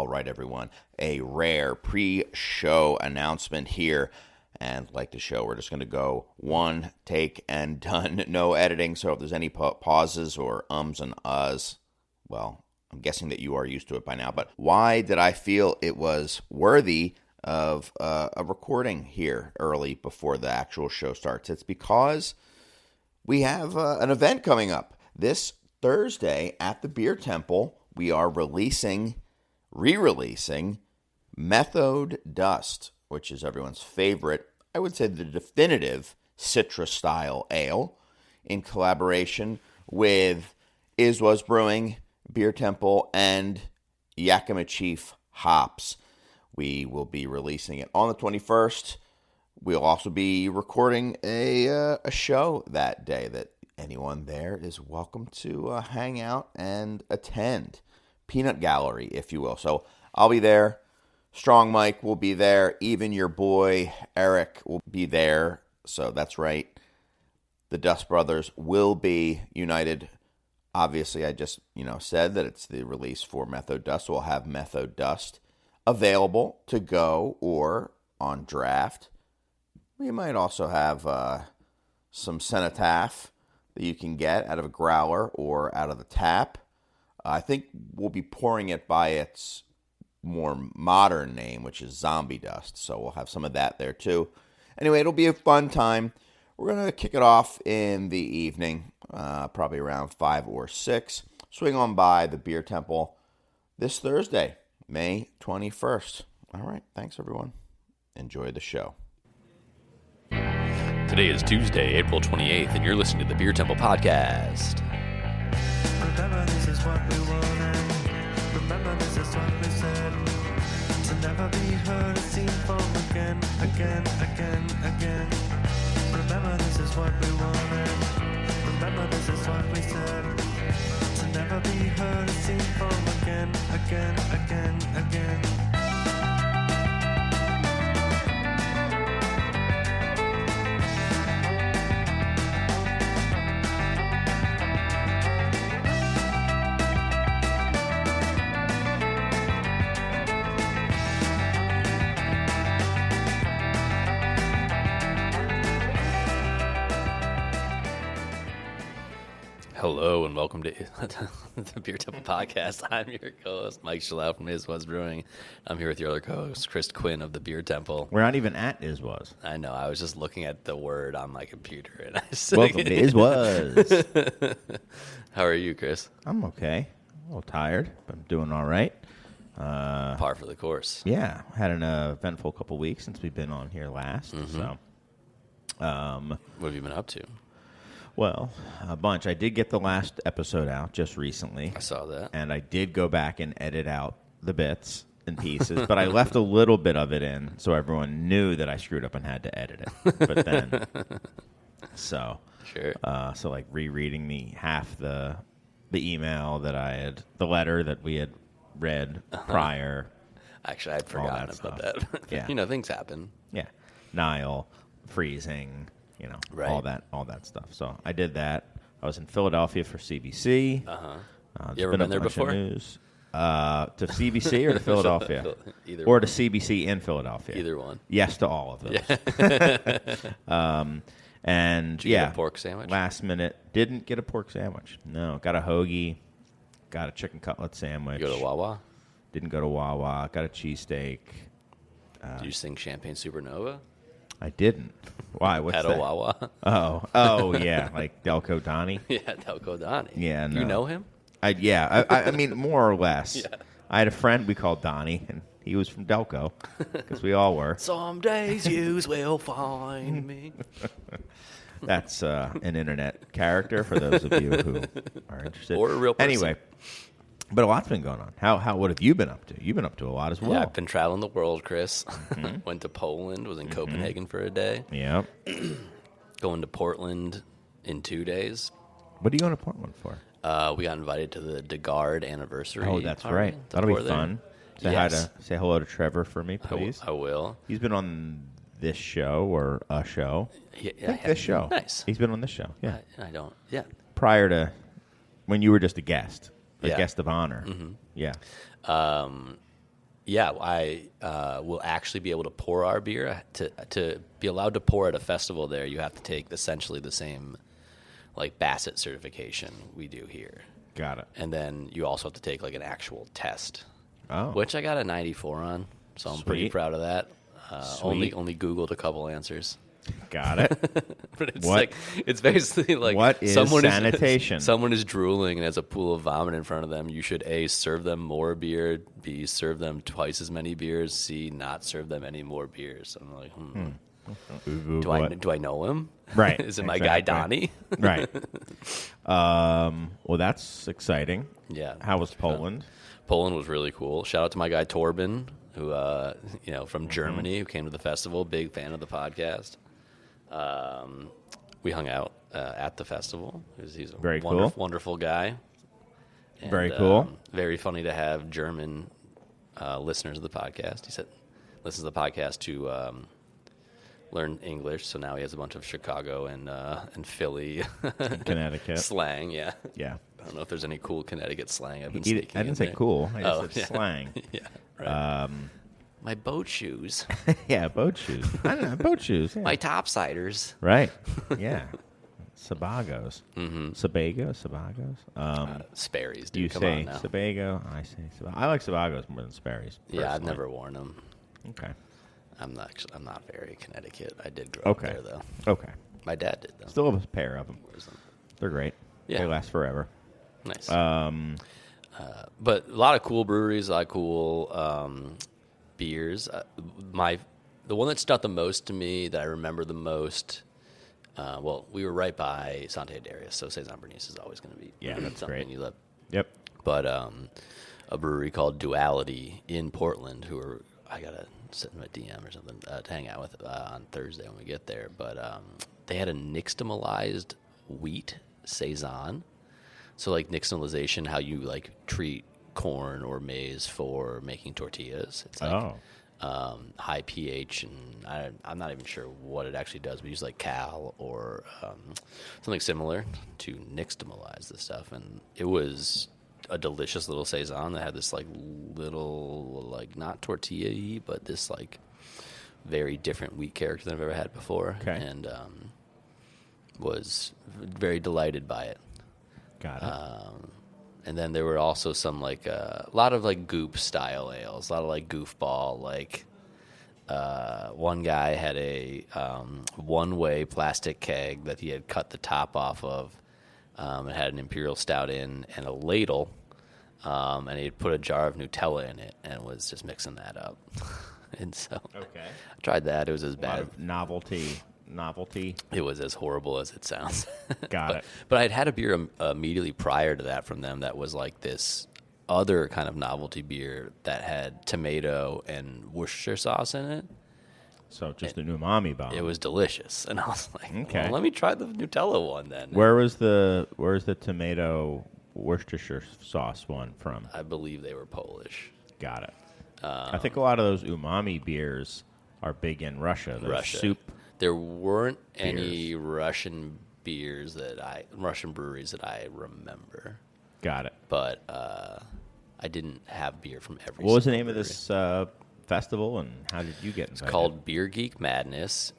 All right, everyone, a rare pre-show announcement here. And like the show, we're just going to go one take and done, no editing. So if there's any pauses or ums and uhs, well, I'm guessing that you are used to it by now. But why did I feel it was worthy of a recording here early before the actual show starts? It's because we have an event coming up. This Thursday at the Beer Temple, we are re-releasing Methode Dust, which is everyone's favorite, I would say the definitive Citra Style Ale, in collaboration with Was Brewing, Beer Temple, and Yakima Chief Hops. We will be releasing it on the 21st. We'll also be recording a show that day that anyone there is welcome to hang out and attend. Peanut Gallery, if you will. So I'll be there. Strong Mike will be there. Even your boy Eric will be there. So that's right. The Dust Brothers will be united. Obviously, I just said that it's the release for Methode Dust. We'll have Methode Dust available to go or on draft. We might also have some Cenotaph that you can get out of a growler or out of the tap. I think we'll be pouring it by its more modern name, which is Zombie Dust. So we'll have some of that there too. Anyway, it'll be a fun time. We're going to kick it off in the evening, probably around 5 or 6. Swing on by the Beer Temple this Thursday, May 21st. All right. Thanks, everyone. Enjoy the show. Today is Tuesday, April 28th, and you're listening to the Beer Temple Podcast. Remember, this is what we wanted. Remember, this is what we said. To never be heard or seen from again. Remember, this is what we wanted. Remember, this is what we said. To never be heard or seen from again. Hello and welcome to the Beer Temple Podcast. I'm your co-host, Mike Shalal from Was Brewing. I'm here with your other co-host, Chris Quinn of the Beer Temple. We're not even at Was. I know. I was just looking at the word on my computer. And I was Welcome to Was. How are you, Chris? I'm okay. A little tired, but I'm doing all right. Par for the course. Yeah, had an eventful couple weeks since we've been on here last. Mm-hmm. So, What have you been up to? well, a bunch. I did get the last episode out just recently. I saw that. And I did go back and edit out the bits and pieces, but I left a little bit of it in so everyone knew that I screwed up and had to edit it. But then, Sure. so like rereading the email that I had, the letter that we had read prior. Actually, I'd forgotten about that. Yeah. Things happen. Yeah, Nile, freezing, Right. all that stuff. So I did that. I was in Philadelphia for CBC. You ever been there before? News. To CBC or to Philadelphia? Either or one. to CBC in Philadelphia? Either one. Yes to all of those. And Did you get a pork sandwich? Last minute, didn't get a pork sandwich. No, got a hoagie, got a chicken cutlet sandwich. You go to Wawa? Didn't go to Wawa. Got a cheesesteak. Did you sing Champagne Supernova? I didn't. Why? What's At that? a Wawa? Oh, yeah, like Delco Donnie. Yeah, Delco Donnie. Yeah, no. You know him? I mean, more or less. Yeah. I had a friend we called Donnie, and he was from Delco, because we all were. Some days yous will find me. That's an internet character for those of you who are interested. Or a real person. Anyway, but a lot's been going on. What have you been up to? You've been up to a lot as well. Yeah, I've been traveling the world, Chris. Went to Poland, was in Copenhagen for a day. Yep. Going to Portland in 2 days. What are you going to Portland for? We got invited to the DeGard anniversary. Oh, that's party right. That'll be pour there. fun. Yes. Say hello to Trevor for me, please. I will. He's been on this show or a show. Yeah, I think this show. Nice. He's been on this show. Yeah. I don't. Yeah. Prior to when you were just a guest, Yeah. guest of honor. Mm-hmm. Yeah. Yeah, I will actually be able to pour our beer. To be allowed to pour at a festival there, you have to take essentially the same like Bassett certification we do here. Got it. And then you also have to take like an actual test, Oh. which I got a 94 on, so I'm pretty Sweet. proud of that. Sweet. Only Googled a couple answers. Got it. But it's What- like it's basically like what is sanitation? Someone is drooling and has a pool of vomit in front of them. You should A, serve them more beer, B, serve them twice as many beers, C, not serve them any more beers. I'm like, Ooh, do I know him? Right, Is it my guy exactly. Donnie? Right. Well, that's exciting. Yeah. How was Poland? Poland was really cool. Shout out to my guy Torben, who from Germany, who came to the festival. Big fan of the podcast. We hung out at the festival. He's a Very cool. wonderful guy. And, Very cool. Very funny to have German listeners of the podcast. He said listens to the podcast to learn English. So now he has a bunch of Chicago and Philly Connecticut. slang. Yeah. Yeah. I don't know if there's any cool Connecticut slang I've been I sneaking didn't in say there. cool. I just Oh, said yeah. slang. Yeah. Right. Um, My boat shoes. yeah, boat shoes. I don't know, boat shoes. Yeah. My topsiders. Right. Yeah. Sabagos. Mm-hmm. Sabagos. Sperry's, dude. You Come say on now. Sebago. I say Sebago. I like Sabagos more than Sperry's. Yeah, I've personally. never worn them. Okay. I'm not very Connecticut. I did grow up Okay. there though. Okay. My dad did though. Still have a pair of them. Wears them. They're great. Yeah. They last forever. Nice. But a lot of cool breweries, a lot of cool beers. The one that stuck the most to me, that I remember the most. We were right by Santa Darius, so Saison Bernice is always going to be that's something great. you love. Yep. But a brewery called Duality in Portland, I gotta send them a DM or something to hang out with on Thursday when we get there. But they had a nixtamalized wheat saison. So like nixtamalization, how you like treat corn or maize for making tortillas. It's like high pH, and I'm not even sure what it actually does. We use like cal or something similar to nixtamalize this stuff, and it was a delicious little saison that had this like little like not tortilla-y, but this like very different wheat character than I've ever had before, Okay. and was very delighted by it. Got it. And then there were also some like a lot of like goop style ales, a lot of like goofball. Like one guy had a one-way plastic keg that he had cut the top off of. It had an imperial stout in and a ladle, and he had put a jar of Nutella in it and was just mixing that up. And so Okay. I tried that. It was as A lot bad. of novelty. It was as horrible as it sounds. Got it. But I'd had a beer immediately prior to that from them that was like this other kind of novelty beer that had tomato and Worcestershire sauce in it. So just an umami bomb. It was delicious, and I was like, Okay. well, let me try the Nutella one then. Where's the tomato Worcestershire sauce one from? I believe they were Polish. Got it. I think a lot of those umami beers are big in Russia. Those Russia. soup. There weren't any Russian breweries that I remember, Got it. but I didn't have beer from every. What was the single name of brewery. this festival, and how did you get invited? It's called Beer Geek Madness.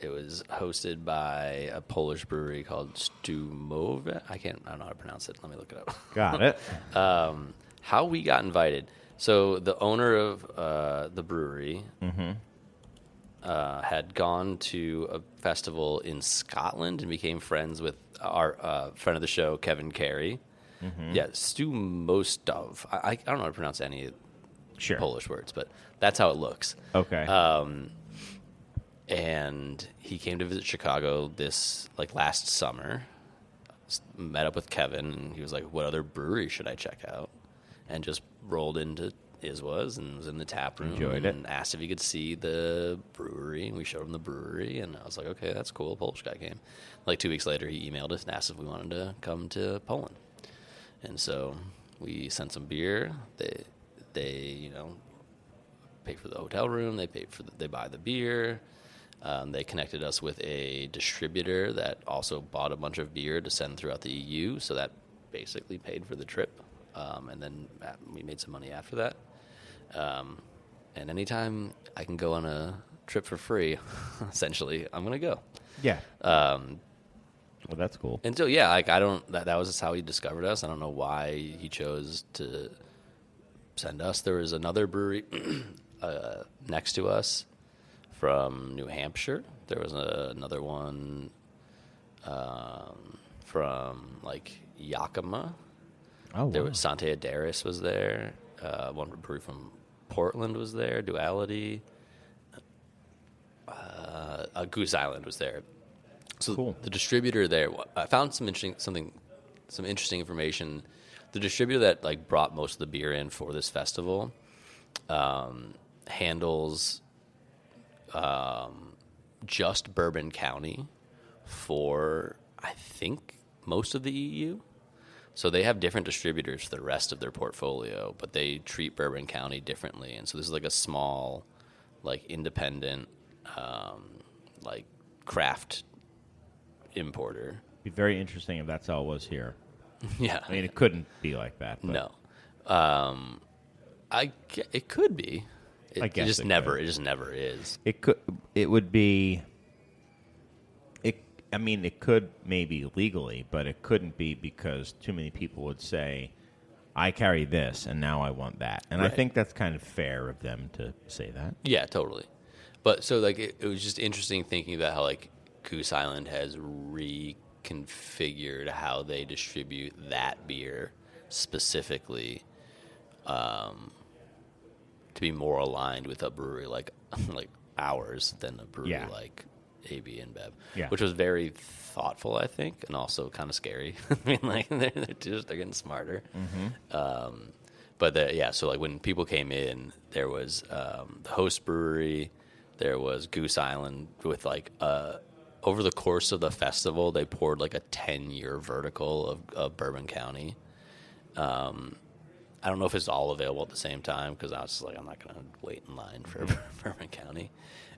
It was hosted by a Polish brewery called Stumove. I don't know how to pronounce it. Let me look it up. Got it. How we got invited. So the owner of the brewery had gone to a festival in Scotland and became friends with our friend of the show, Kevin Carey. Yeah, Stumostov. I don't know how to pronounce any Sure. Polish words, but that's how it looks. Okay. And he came to visit Chicago last summer. Met up with Kevin, and he was like, "What other brewery should I check out?" And just rolled into Iswas and was in the tap room. Enjoyed it. And asked if he could see the brewery. And we showed him the brewery, and I was like, "Okay, that's cool." A Polish guy came. Like 2 weeks later, he emailed us and asked if we wanted to come to Poland. And so we sent some beer. They pay for the hotel room. They buy the beer. They connected us with a distributor that also bought a bunch of beer to send throughout the EU. So that basically paid for the trip. And then we made some money after that. And anytime I can go on a trip for free, essentially, I'm going to go. Yeah. Well, that's cool. And so, yeah, like that was just how he discovered us. I don't know why he chose to send us. There was another brewery next to us from New Hampshire. There was another one from like Yakima. Oh, wow. There was Sante Adaris was there. One brewery from Portland was there. Duality. Goose Island was there. So Cool. The distributor there, I found some interesting information. The distributor that like brought most of the beer in for this festival handles just Bourbon County for, I think, most of the EU. So they have different distributors for the rest of their portfolio, but they treat Bourbon County differently. And so this is like a small, like independent, like craft importer. It'd be very interesting if that's how it was here. Yeah. I mean, it couldn't be like that. But No. It could be. I guess it just it never. could. It just never is. It could. It would be. I mean, it could maybe legally, but it couldn't be because too many people would say, "I carry this, and now I want that." And Right. I think that's kind of fair of them to say that. Yeah, totally. But so like it was just interesting thinking about how like Goose Island has reconfigured how they distribute that beer specifically to be more aligned with a brewery like ours than a brewery Yeah. like AB and Bev, Yeah. which was very thoughtful, I think, and also kind of scary. I mean, like they're getting smarter. But so like when people came in, there was the host brewery, there was Goose Island with like over the course of the festival, they poured like a 10-year vertical of Bourbon County. I don't know if it's all available at the same time because I was just like, I'm not going to wait in line for Bourbon County.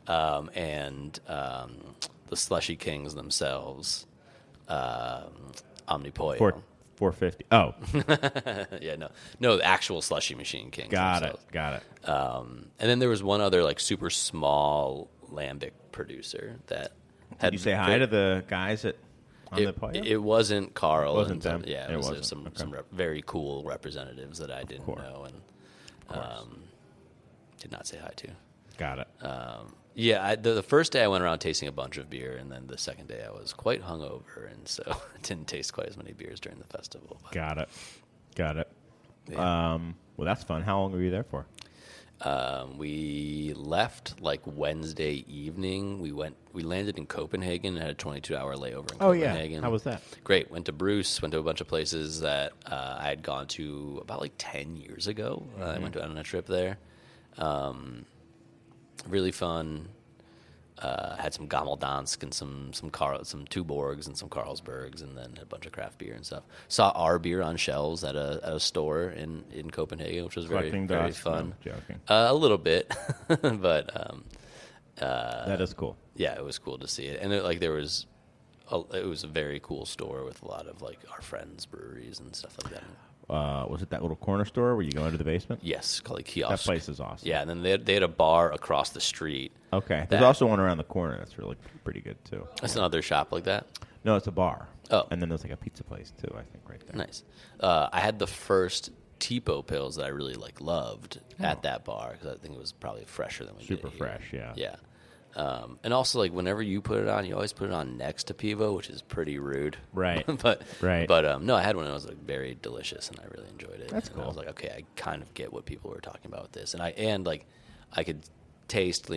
And the Slushy Kings themselves, Omnipollo. 450. Oh, Yeah, no, the actual Slushy Machine Kings. got themselves. it. Got it. And then there was one other like super small lambic producer that had. Did you say hi to the guys on the podium? It wasn't Carl. It wasn't and some- them? Yeah, It it was wasn't. some Okay. very cool representatives that I didn't course. know and did not say hi to. Got it. The first day I went around tasting a bunch of beer, and then the second day I was quite hungover, and so I didn't taste quite as many beers during the festival. But, Got it. Got it. Yeah. Well, that's fun. How long were you there for? We left like Wednesday evening. We landed in Copenhagen and had a 22-hour layover in Copenhagen. How was that? Great. Went to Bruce, went to a bunch of places that I had gone to about like 10 years ago. I went on a trip there. Really fun. Had some Gammeldansk and some Tuborgs and some Carlsbergs, and then had a bunch of craft beer and stuff. Saw our beer on shelves at a store in Copenhagen, which was very Collecting very dust? fun. No, joking. A little bit, but That is cool. yeah, it was cool to see it. And it was a very cool store with a lot of like our friends' breweries and stuff like that. Was it that little corner store where you go into the basement? Yes, called a kiosk. That place is awesome. Yeah, and then they had a bar across the street. Okay. There's That- also one around the corner that's really pretty good, too. That's another shop like that. No, it's a bar. Oh. And then there's like a pizza place, too, I think, right there. Nice. I had the first Tipo pills that I really loved at that bar because I think it was probably fresher than we Super get here. fresh, yeah. Yeah. And also, like, whenever you put it on, you always put it on next to Pivo, which is pretty rude. Right. But no, I had one that was like very delicious, and I really enjoyed it. That's And cool. I was like, okay, I kind of get what people were talking about with this, and I could taste,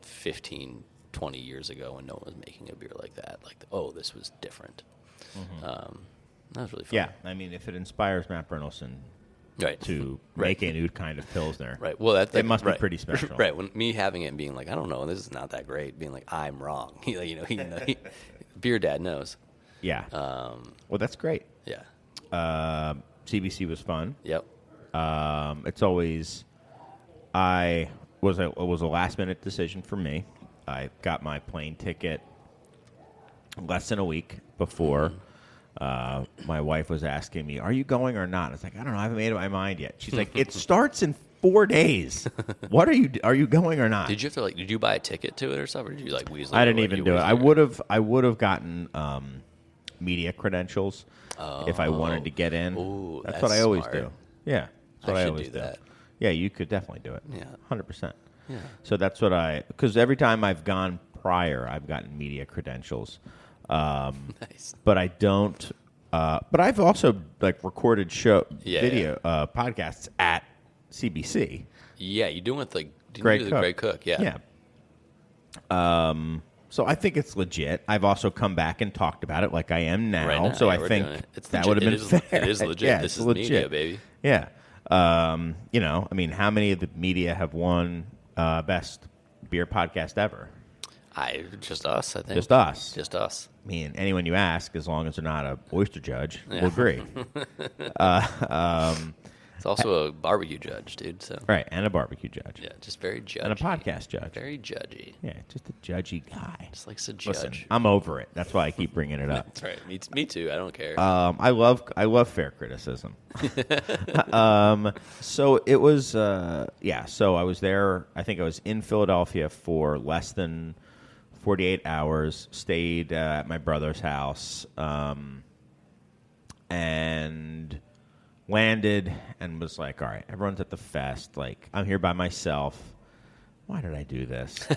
15, 20 years ago when no one was making a beer like that. Like, oh, this was different. That was really fun. Yeah. I mean, if it inspires Matt Bernelson Right. to Right. make a new kind of Pilsner, Right. Well, it must be right. pretty special. Right. When me having it and being like, I don't know, this is not that great. Being like, I'm wrong. Beer Dad knows. Yeah. Well, that's great. Yeah. CBC was fun. Yep. It's always, it was a last minute decision for me. I got my plane ticket less than a week before. My wife was asking me, "Are you going or not?" I was like, "I don't know. I haven't made up my mind yet." She's like, "It starts in 4 days. What are you going or not?" Did you have to did you buy a ticket to it or something? Or did you weasel? I didn't even do it. I would have gotten media credentials if I wanted to get in. Ooh, that's what I always smart. do. Yeah, that's what I always do that. Yeah, you could definitely do it. Yeah. 100%. Yeah. So that's what because every time I've gone prior, I've gotten media credentials. Nice. But I don't. But I've also recorded video podcasts at CBC. Yeah, you do with Great Cook. Great Cook. Yeah. Yeah. So I think it's legit. I've also come back and talked about it like I am now. Right now, so yeah, I we're think doing it. It's that legit. would have been fair. It is legit. Yeah, this it's is legit. media, baby. Yeah. How many of the media have won best beer podcast ever? Just us, I think. Just us. Just us. I mean, anyone you ask, as long as they're not a oyster judge, will agree. It's also a barbecue judge, dude. So Right, and a barbecue judge. yeah, just very judgy. And a podcast judge. Very judgy. Yeah, just a judgy guy. Just likes to judge. Listen, I'm over it. That's why I keep bringing it up. That's right. Me too. I don't care. I love fair criticism. So it was, so I was there. I think I was in Philadelphia for less than 48 hours, stayed at my brother's house, and landed and was like, all right, everyone's at the fest. I'm here by myself. Why did I do this?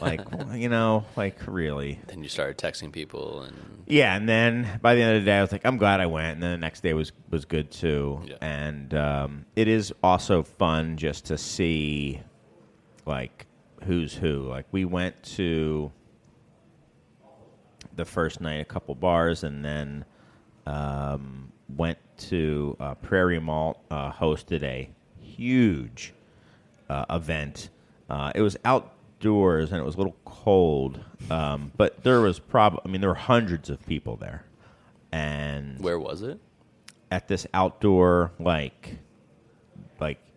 Really? Then you started texting people and Yeah, and then by the end of the day, I was like, I'm glad I went. And then the next day was good, too. Yeah. And it is also fun just to see, who's who. We went to the first night a couple bars and then went to Prairie Malt, hosted a huge event. It was outdoors and it was a little cold, but there was there were hundreds of people there. And where was it? At this outdoor like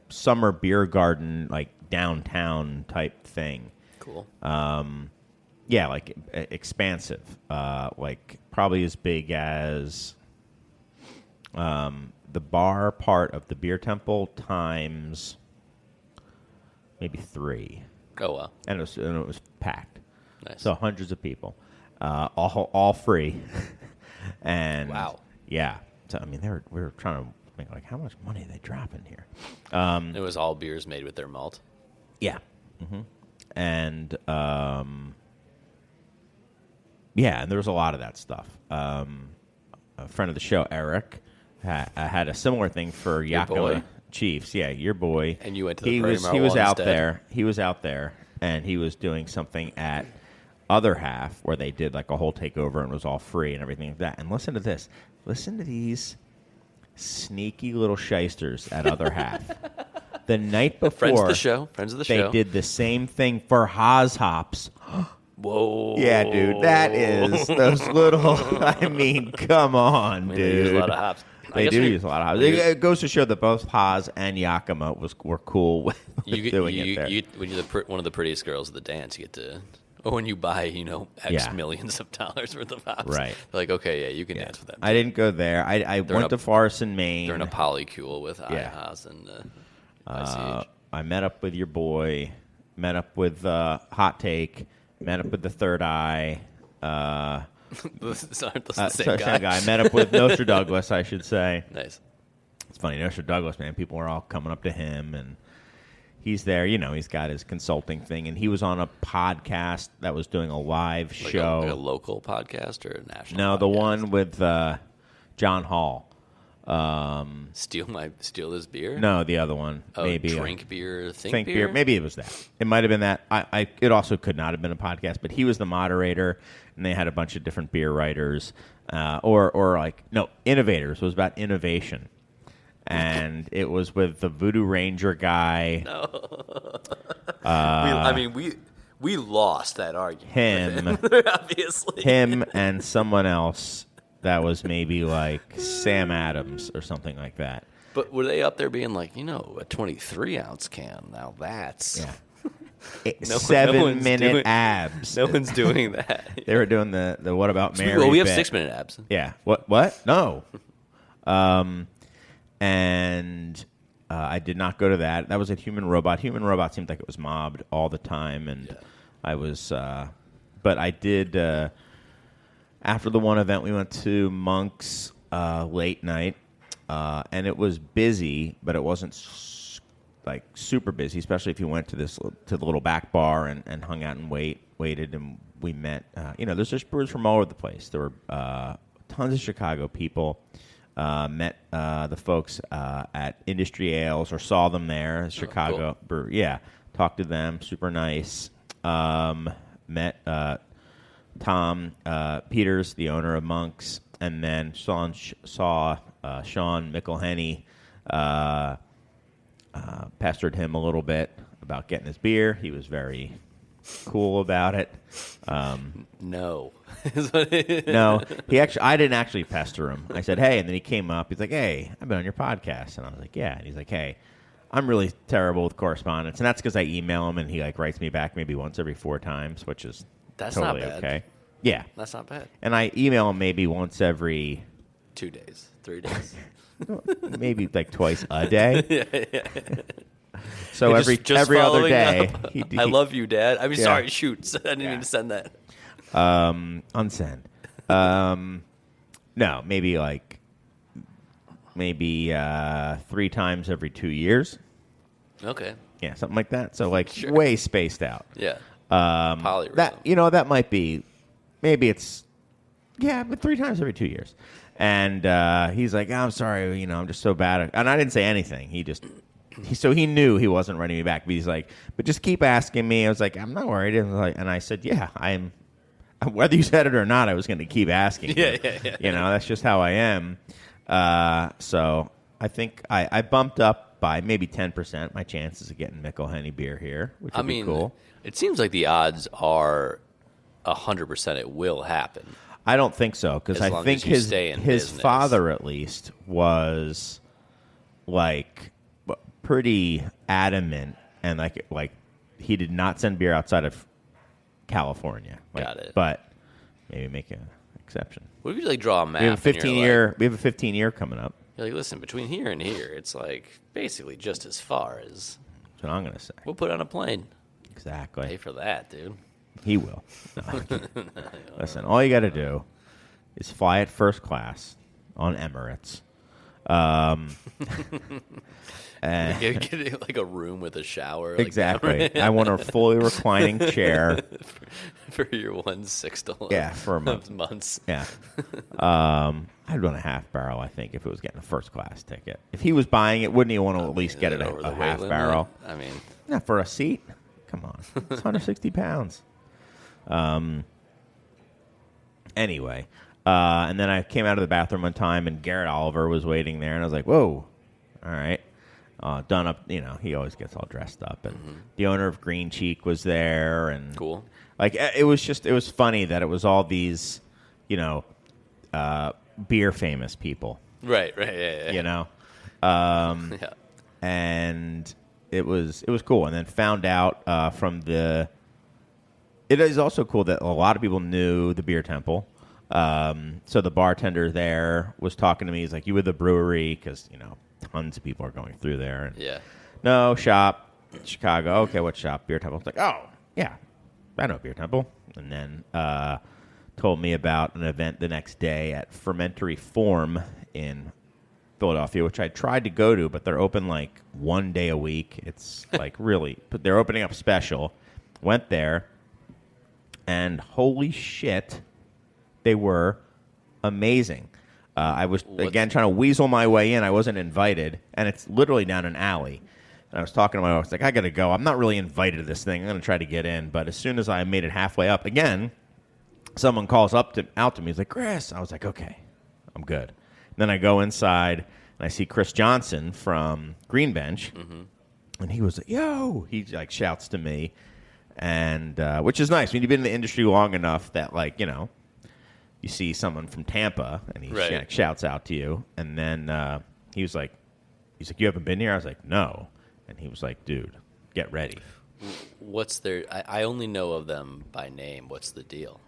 summer beer garden, downtown type thing. Cool. Yeah, expansive, probably as big as the bar part of the beer temple times maybe 3. Oh wow! And it was packed. Nice. So hundreds of people, all free, and wow. Yeah. So we were trying to think how much money are they dropping here. It was all beers made with their malt. Yeah. Mm-hmm. And yeah, and there was a lot of that stuff. A friend of the show, Eric, had a similar thing for Yakima Chiefs. Yeah, your boy. And you went to the he was out there. He was out there, and he was doing something at Other Half where they did a whole takeover and it was all free and everything like that. And listen to this. Listen to these sneaky little shysters at Other Half. The night before, Friends of the show. They did the same thing for Haas Hops. Whoa. Yeah, dude. That is those little. Come on, dude. They use a lot of hops. They do use a lot of hops. It goes to show that both Haas and Yakima were cool with doing it there. When you're one of the prettiest girls at the dance, you get to. Or when you buy, X millions of dollars worth of hops. Right. They're like, okay, yeah, you can dance with them. I didn't go there. I went to Farson, Maine. They're in a polycule with Haas and I met up with your boy, met up with Hot Take, met up with the Third Eye. Same guy. I met up with Nostra Douglas, I should say. Nice. It's funny, Nostra Douglas, man. People were all coming up to him, and he's there. He's got his consulting thing, and he was on a podcast that was doing a live show. Like a local podcast or a national? No, podcast? the one with John Hall. Steal this beer? No, the other one. Maybe drink beer, think beer. Maybe it was that. It might have been that. It also could not have been a podcast, but he was the moderator, and they had a bunch of different beer writers, innovators. It was about innovation, and it was with the Voodoo Ranger guy. No, we lost that argument. Him, obviously. Him and someone else. That was maybe Sam Adams or something like that. But were they up there being a 23-ounce can? Now that's... Yeah. 7-minute abs. No one's doing that. They were doing the what about Mary? Well, we have bit. 6-minute abs. Yeah. What? No. And I did not go to that. That was at Human Robot. Human Robot seemed like it was mobbed all the time, and I was. But I did. After the one event, we went to Monk's late night, and it was busy, but it wasn't like super busy. Especially if you went to the little back bar and hung out and waited, and we met. There's just brewers from all over the place. There were tons of Chicago people. Met the folks at Industry Ales or saw them there. Chicago brewery. Yeah, talked to them. Super nice. Met Tom Peters, the owner of Monk's, and then saw Sean McElhenney. Pestered him a little bit about getting his beer. He was very cool about it. No. No, I didn't actually pester him. I said, hey, and then he came up. He's like, hey, I've been on your podcast. And I was like, yeah. And he's like, hey, I'm really terrible with correspondence. And that's because I email him, and he writes me back maybe once every 4 times, which is totally not bad. okay. Yeah. That's not bad. And I email him maybe once every 2 days, 3 days. maybe like twice a day. Yeah. So every other day. I love you, Dad. I mean, sorry, shoot. I didn't mean to send that. Unsend. No, maybe 3 times every 2 years. Okay. Yeah, something like that. So way spaced out. Yeah. Polyrhythm. That might be, maybe it's, but 3 times every 2 years. And he's like, I'm sorry, I'm just so bad. And I didn't say anything. So he knew he wasn't writing me back. But he's like, but just keep asking me. I was like, I'm not worried. And I said, yeah, I'm. Whether you said it or not, I was going to keep asking. Yeah. That's just how I am. So I think I bumped up by maybe 10% my chances of getting McElhenney beer here, which would be cool. It seems like the odds are 100% it will happen. I don't think so, because I think his father at least was pretty adamant, and like he did not send beer outside of California. Got it. But maybe make an exception. What if you draw a map? We have a 15-year coming up. You're like, listen, between here and here, it's basically just as far as. That's what I'm going to say. We'll put it on a plane. Exactly. Pay for that, dude. He will. No. Listen, all you got to do is fly it first class on Emirates. And get a room with a shower. Exactly. I want a fully reclining chair for your 1/6 Yeah, for a month. Months. Yeah. I'd run a half barrel, I think, if it was getting a first class ticket. If he was buying it, wouldn't he want to at least get it a half barrel? I mean, yeah, for a seat. Come on, it's 160 pounds. Anyway, and then I came out of the bathroom one time, and Garrett Oliver was waiting there, and I was like, "Whoa, all right." Done up, he always gets all dressed up, and the owner of Green Cheek was there, and cool. It was funny that it was all these, beer famous people, right, yeah. Yeah. And it was cool, and then found out it is also cool that a lot of people knew the Beer Temple. So the bartender there was talking to me. He's like, "You were the brewery," because tons of people are going through there. And, yeah. No, shop, Chicago. Okay, what shop? Beer Temple. It's like, oh, yeah, I know Beer Temple. And then told me about an event the next day at Fermentary Form in Philadelphia, which I tried to go to, but they're open 1 day a week. It's really, but they're opening up special. Went there, and holy shit, they were amazing. I was, again, trying to weasel my way in. I wasn't invited, and it's literally down an alley. And I was talking to my wife. I was like, I got to go. I'm not really invited to this thing. I'm going to try to get in. But as soon as I made it halfway up, again, someone calls out to me. He's like, Chris. I was like, okay, I'm good. And then I go inside, and I see Chris Johnson from Green Bench. Mm-hmm. And he was like, yo. He shouts to me, and which is nice. When you've been in the industry long enough that, you see someone from Tampa, and he shouts out to you. And then he was like, you haven't been here? I was like, no. And he was like, dude, get ready. What's their? I only know of them by name. What's the deal?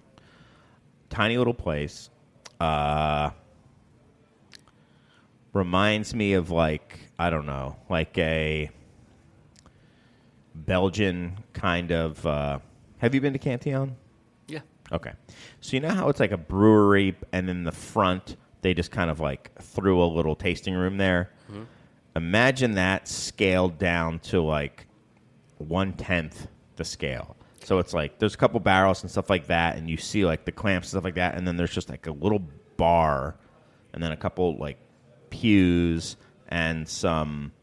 Tiny little place. Reminds me of like, I don't know, like a Belgian kind of. Have you been to Cantillon? Yeah. Okay. So you know how it's like a brewery, and in the front they just kind of like threw a little tasting room there. Mm-hmm. Imagine that scaled down to like 1/10 the scale. So it's like there's a couple barrels and stuff like that, and you see like the clamps and stuff like that, and then there's just like a little bar, and then a couple like pews and some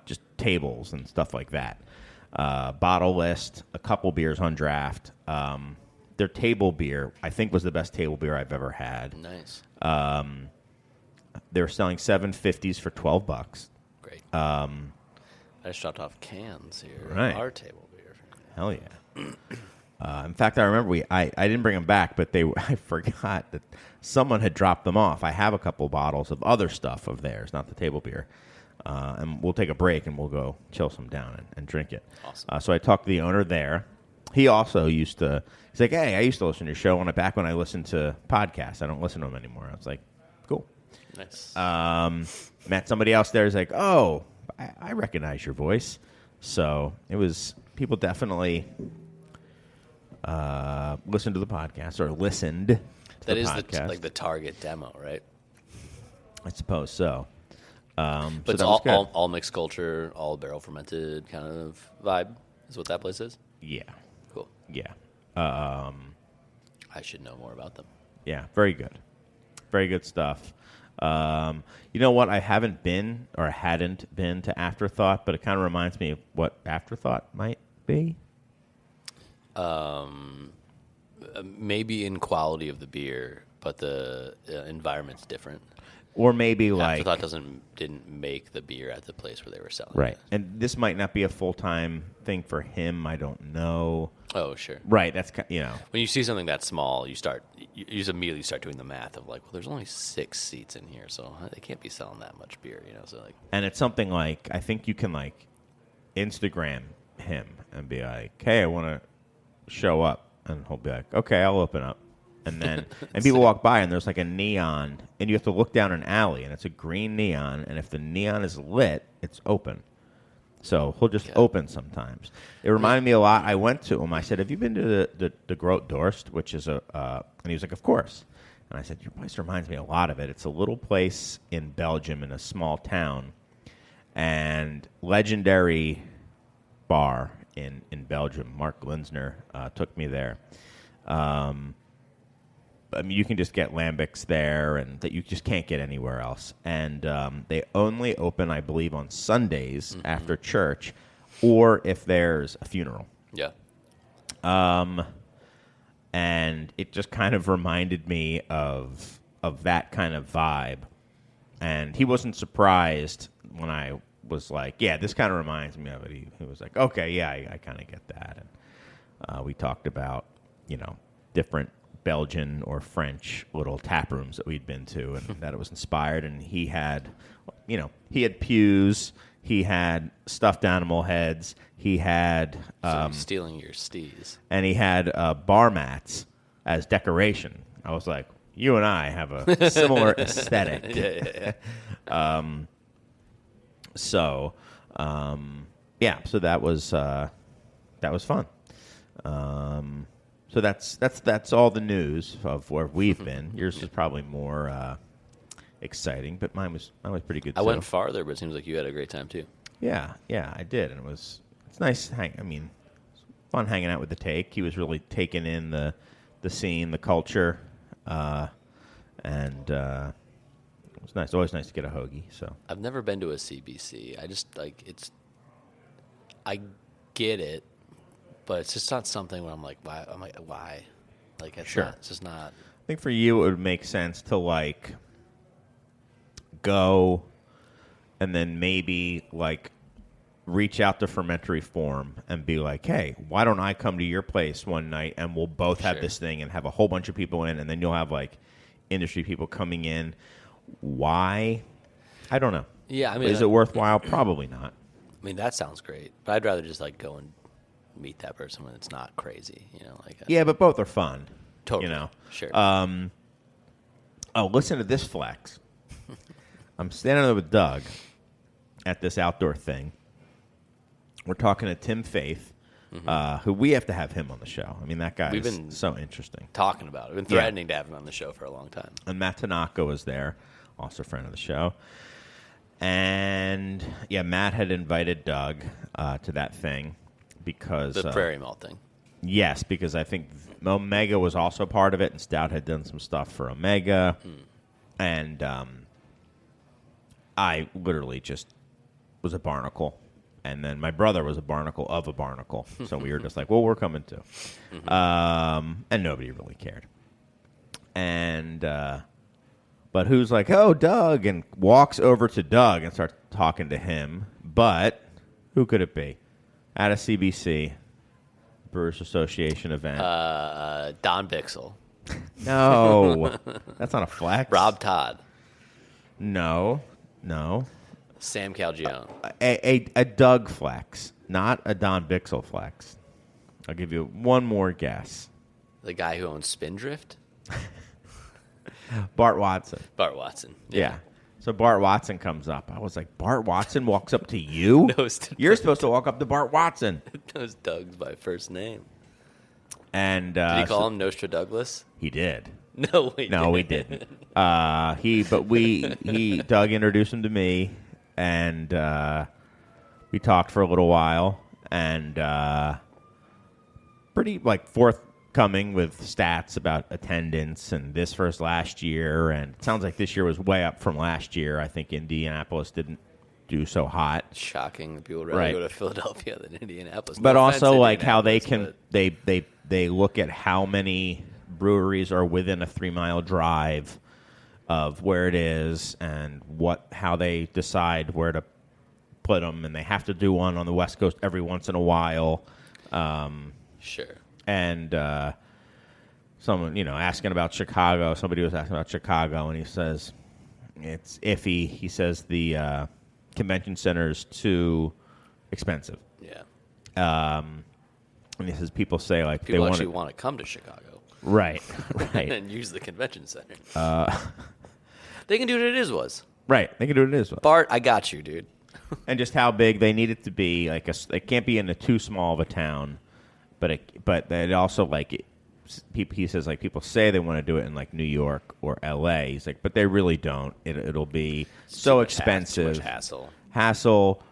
just tables and stuff like that. Bottle list, a couple beers on draft. Their table beer, I think, was the best table beer I've ever had. Nice. They were selling 750s for $12. Great. I just dropped off cans here. Right. Our table beer. Hell yeah. In fact, I remember I didn't bring them back, but I forgot that someone had dropped them off. I have a couple bottles of other stuff of theirs, not the table beer. And we'll take a break and we'll go chill some down and drink it. Awesome. So I talked to the owner there. He also he's like, hey, I used to listen to your show when I listened to podcasts. I don't listen to them anymore. I was like, cool. Nice. Met somebody else there. He's like, oh, I recognize your voice. So it was, people definitely listened to the podcast or listened to that the is podcast. like the target demo, right? I suppose so. But so it's that was all mixed culture, all barrel fermented kind of vibe is what that place is? good. Yeah. Cool. Yeah. I should know more about them. Yeah, very good. Very good stuff. You know what? I hadn't been to Afterthought, but it kind of reminds me of what Afterthought might be. Maybe in quality of the beer, but the environment's different. Or maybe like Afterthought didn't make the beer at the place where they were selling right. it. And this might not be a full-time thing for him. I don't know. Oh, sure. Right. That's When you see something that small, you just immediately start doing the math of like, well, there's only 6 seats in here, so they can't be selling that much beer, So like, and it's something like I think you can like Instagram him and be like, hey, I want to show up, and he'll be like, okay, I'll open up. And then and people walk by and there's like a neon, and you have to look down an alley, and it's a green neon, and if the neon is lit, it's open. So he'll just open sometimes. It reminded me a lot. I went to him. I said, have you been to the Groot Dorst, which is and he was like, of course. And I said, your place reminds me a lot of it. It's a little place in Belgium in a small town, and legendary bar in Belgium. Mark Linsner took me there. I mean, you can just get lambics there, and that you just can't get anywhere else. And they only open, I believe, on Sundays after church, or if there's a funeral. yeah. And it just kind of reminded me of that kind of vibe. And he wasn't surprised when I was like, yeah, this kind of reminds me of it. He was like, okay, yeah, I kind of get that. And we talked about, different Belgian or French little tap rooms that we'd been to, and that it was inspired. And he had pews, he had stuffed animal heads, he had So he's stealing your stees. and he had bar mats as decoration. I was like, you and I have a similar aesthetic. Yeah. So that was fun. So that's all the news of where we've been. Yours is probably more exciting, but mine was pretty good. I went farther, but it seems like you had a great time too. Yeah, I did, and it's nice. It's fun hanging out with the Take. He was really taking in the scene, the culture, and it was nice. Always nice to get a hoagie. So I've never been to a CBC. I just I get it. But it's just not something where I'm like, why? Why? Like, it's Sure. not. It's just not. I think for you, it would make sense to like go and then maybe like reach out to Fermentary Forum and be like, hey, why don't I come to your place one night and we'll both have Sure. this thing and have a whole bunch of people in, and then you'll have like industry people coming in. Why? I don't know. Yeah, I mean, is it worthwhile? Probably not. I mean, that sounds great, but I'd rather just like go and meet that person when it's not crazy, you know, like Yeah, but both are fun. totally, You know. sure. Oh, listen to this flex. I'm standing there with Doug at this outdoor thing. We're talking to Tim Faith, who we have to have him on the show. I mean, that guy We've is been so interesting. Talking about it, we've been threatening to have him on the show for a long time. And Matt Tanaka was there, also a friend of the show. And, yeah, Matt had invited Doug to that thing because... The Prairie Malt thing. Yes, because I think Omega was also part of it, and Stout had done some stuff for Omega. And I literally just was a barnacle. And then my brother was a barnacle of a barnacle. So we were just like, well, we're coming too. And nobody really cared. And... but who's like, oh, Doug, and walks over to Doug and starts talking to him. But who could it be? At a CBC, Brewers Association event. Don Bixel. No. That's not a flex. Rob Todd. No. Sam Calgione. A Doug flex, not a Don Bixel flex. I'll give you one more guess. The guy who owns Spindrift. Bart Watson. Bart Watson. Yeah. So Bart Watson comes up. I was like, Bart Watson walks up to you? You're supposed to walk up to Bart Watson. Knows Doug's by first name. And Did he call him Nostra Douglas? He did. No, we didn't. Doug introduced him to me, and we talked for a little while, and pretty like forthcoming with stats about attendance and this versus last year, and it sounds like this year was way up from last year. I think Indianapolis didn't do so hot. Shocking that people would rather go to Philadelphia than Indianapolis. But No also offense, like how they Indianapolis, can they look at how many breweries are within a 3-mile drive of where it is and how they decide where to put them, and they have to do one on the West Coast every once in a while. Sure. And someone, asking about Chicago. Somebody was asking about Chicago, and he says it's iffy. He says the convention center is too expensive. Yeah. And he says people say like People they actually want to come to Chicago. Right. And use the convention center. They can do what it is was. Right. They can do what it is. Bart, I got you, dude. And just how big they need it to be. It can't be in too small of a town, but it also he says like people say they want to do it in like New York or L.A. He's like, but they really don't. It'll be so expensive. Too much Hassle.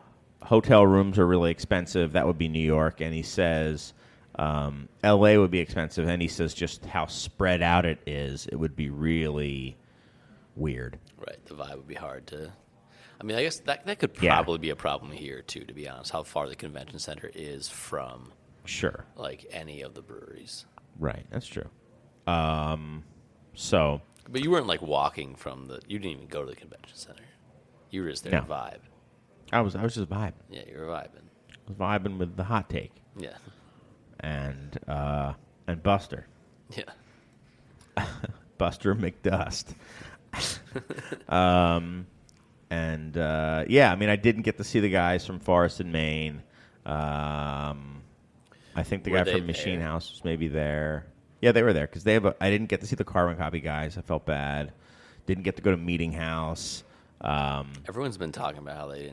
Hotel rooms are really expensive. That would be New York. And he says L.A. would be expensive. And he says just how spread out it is, it would be really weird. Right. The vibe would be hard to... I mean, I guess that could probably be a problem here, too, to be honest, how far the convention center is from... Sure. Like any of the breweries. Right. That's true. But you weren't like walking from you didn't even go to the convention center. You were just there to vibe. I was just vibing. Yeah, you were vibing. I was vibing with the hot take. Yeah. And Buster. Yeah. Buster McDust. I mean, I didn't get to see the guys from Forest and Maine. I think the guy from Machine House was maybe there. Yeah, they were there because I didn't get to see the Carbon Copy guys. I felt bad. Didn't get to go to Meeting House. Everyone's been talking about how they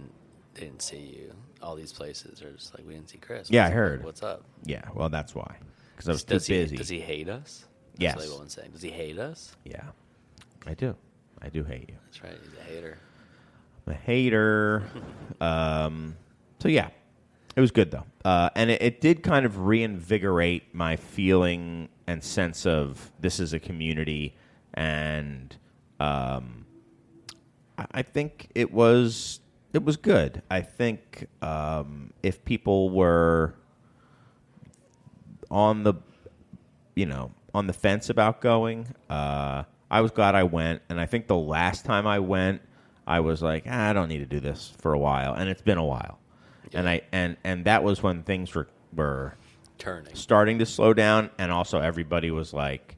didn't see you. All these places are just like, we didn't see Chris. Yeah, I heard. What's up? Yeah, well, that's why. Because I was too busy. Does he hate us? Yes. That's what everyone's saying. Does he hate us? Yeah, I do. I do hate you. That's right. He's a hater. I'm a hater. So, yeah. It was good, though. And it did kind of reinvigorate my feeling and sense of this is a community. And I think it was good. I think if people were on the fence about going, I was glad I went. And I think the last time I went, I was like, I don't need to do this for a while. And it's been a while. Yeah. And that was when things were starting to slow down, and also everybody was like,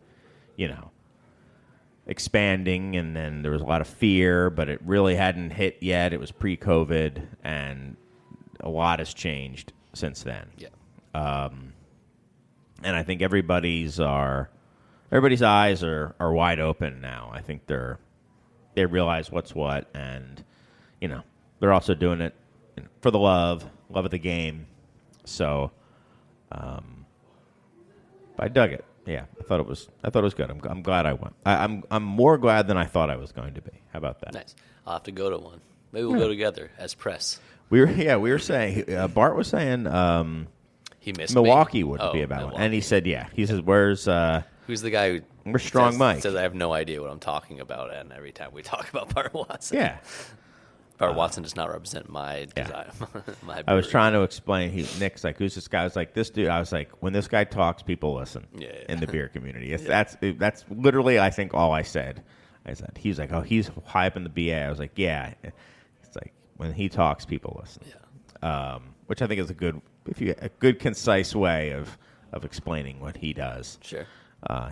expanding, and then there was a lot of fear, but it really hadn't hit yet. It was pre-COVID, and a lot has changed since then. Yeah. And I think everybody's eyes are wide open now. I think they realize what's what, and they're also doing it for the love of the game. So, I dug it. Yeah, I thought it was good. I'm glad I went. I'm more glad than I thought I was going to be. How about that? Nice. I'll have to go to one. Maybe we'll go together as press. We were saying Bart was saying He missed Milwaukee me. wouldn't be about Milwaukee. one, and he said he says where's Who's the guy who where's Strong Mike? says I have no idea what I'm talking about, and every time we talk about Bart Watson. Yeah. Bart Watson does not represent my design. My I was brewery. trying to explain. Nick's like, who's this guy? I was like, this dude. I was like, when this guy talks, people listen. Yeah. In the beer community, that's literally, I think, all I said. He's like, oh, he's high up in the BA. I was like, yeah. It's like when he talks, people listen. Yeah. Which I think is a good concise way of explaining what he does. Sure.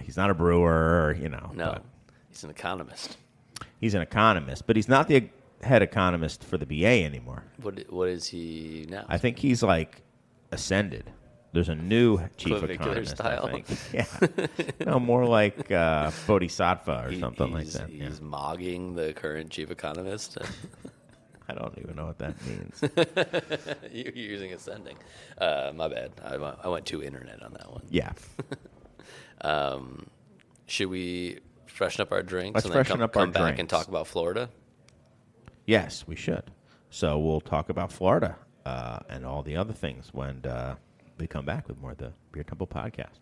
He's not a brewer, No, but he's an economist. he's an economist, but he's not the head economist for the BA anymore. What is he now? I think he's like ascended. There's a new chief Clavicular economist. style. I think. Yeah, more like Bodhisattva or something like that. Yeah. He's mogging the current chief economist. I don't even know what that means. You're using ascending. My bad. I went too internet on that one. Yeah, Should we freshen up our drinks Let's and then freshen up our come back and drinks. talk about Florida? yes, we should. So we'll talk about Florida and all the other things when we come back with more of the Beer Temple podcast.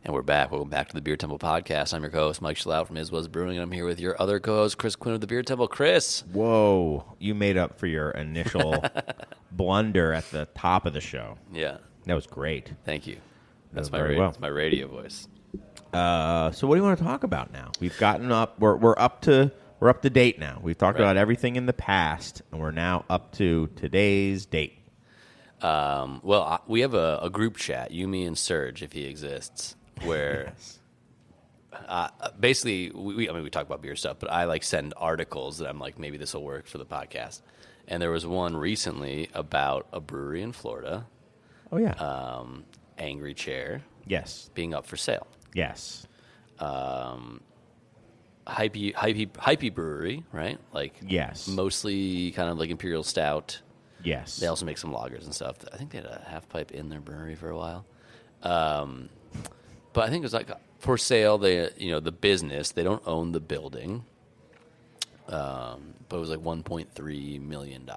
And we're back. Welcome back to the Beer Temple podcast. I'm your co-host, Mike Schlout from Was Brewing, and I'm here with your other co-host, Chris Quinn of the Beer Temple. Chris. Whoa, you made up for your initial blunder at the top of the show. Yeah. That was great. Thank you. That's very well. That's my radio voice. So what do you want to talk about now? We've gotten up. We're up to date now. We've talked Right. about everything in the past, and we're now up to today's date. We have a group chat, you, me, and Serge, if he exists, where basically we talk about beer stuff, but I send articles that I'm like, maybe this will work for the podcast. And there was one recently about a brewery in Florida, Oh yeah. Angry Chair, Yes. being up for sale. Yes. Hypey brewery, right? Yes. Mostly kind of like imperial stout. Yes. They also make some lagers and stuff. I think they had a half pipe in their brewery for a while. But I think it was for sale. They, the business, they don't own the building. But it was $1.3 million.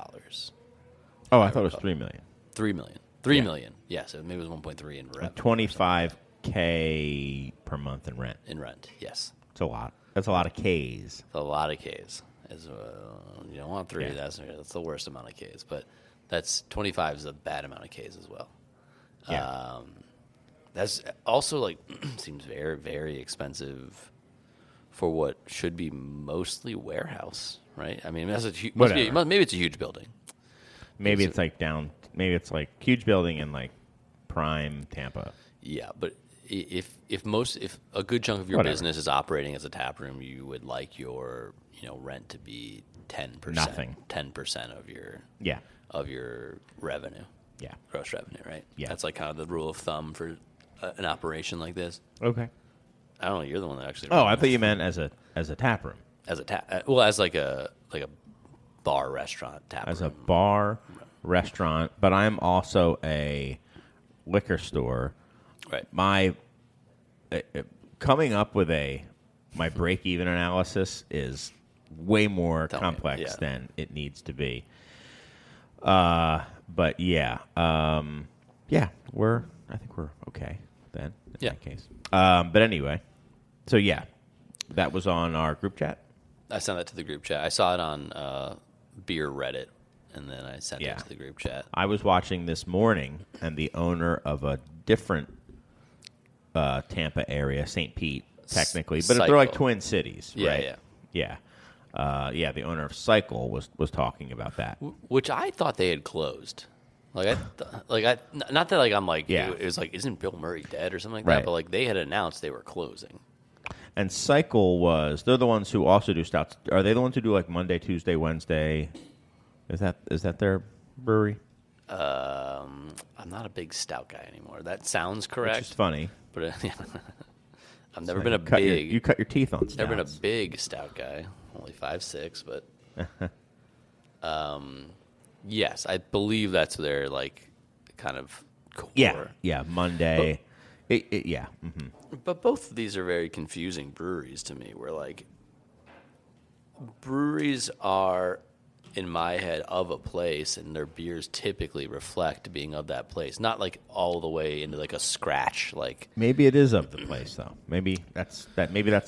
Oh, I thought it was $3 million. $3 million. $3 million. Yeah, so maybe it was 1.3 in rent. $25K per month in rent. In rent, yes. It's a lot. That's a lot of Ks. A lot of Ks. You don't want 3. Yeah. That's the worst amount of Ks. But that's 25 is a bad amount of Ks as well. Yeah. That's also seems very, very expensive for what should be mostly warehouse, right? I mean, that's maybe it's a huge building. Maybe it's maybe it's huge building in prime Tampa. Yeah, but if a good chunk of your Whatever. business is operating as a tap room, you would like your rent to be 10%. Nothing. 10% of your revenue. Yeah. Gross revenue, right? Yeah. That's kind of the rule of thumb for an operation like this. Okay. I don't know. You're the one that actually. Oh, I thought you meant as a tap room. as a as a bar restaurant tap As room. a bar restaurant, but I'm also a liquor store. Right. My coming up with my break-even analysis is way more Tell me, complex yeah. than it needs to be. But yeah, I think we're okay then. In Yeah. that case. But anyway, so yeah, that was on our group chat. I sent that to the group chat. I saw it on Beer Reddit, and then I sent it to the group chat. I was watching this morning, and the owner of a different Tampa area, St. Pete, technically, but they're like Cycle. twin cities, Yeah, right? yeah. The owner of Cycle was talking about that. Which I thought they had closed. Not that I'm Yeah. it was isn't Bill Murray dead or something like Right. that, but they had announced they were closing. And Cycle they're the ones who also do stouts. Are they the ones who do Monday, Tuesday, Wednesday? Is that their brewery? I'm not a big stout guy anymore. That sounds correct. Which is funny. But I've never So been you cut your teeth on stouts. Never been a big stout guy. Only 5'6", but yes, I believe that's their like kind of core. Yeah. Monday. Yeah. Mm-hmm. But both of these are very confusing breweries to me. Where like breweries are, in my head, of a place, and their beers typically reflect being of that place. Not like all the way into like a scratch. Like maybe it is of the place though. Maybe that's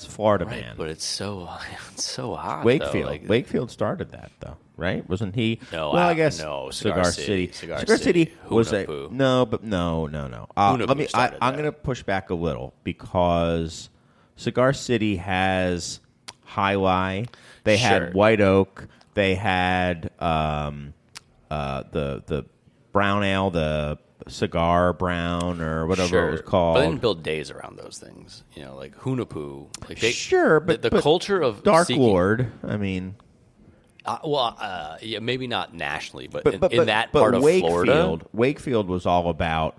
Florida right, man. but it's so hot. Wakefield. Though. Like, Wakefield started that though, right? Wasn't he? No, well, I guess no. Cigar City. Cigar City was Hunapoo. no. Hunapoo started I'm that. going to push back a little because Cigar City has High Lie. They Sure. had White Oak. They had the brown ale, the cigar brown or whatever it was called. But they didn't build days around those things. You know, like Hunapoo. Like Sure, but the but culture of Dark seeking, Lord. I mean, yeah, maybe not nationally, but, but in that part of Florida, Wakefield was all about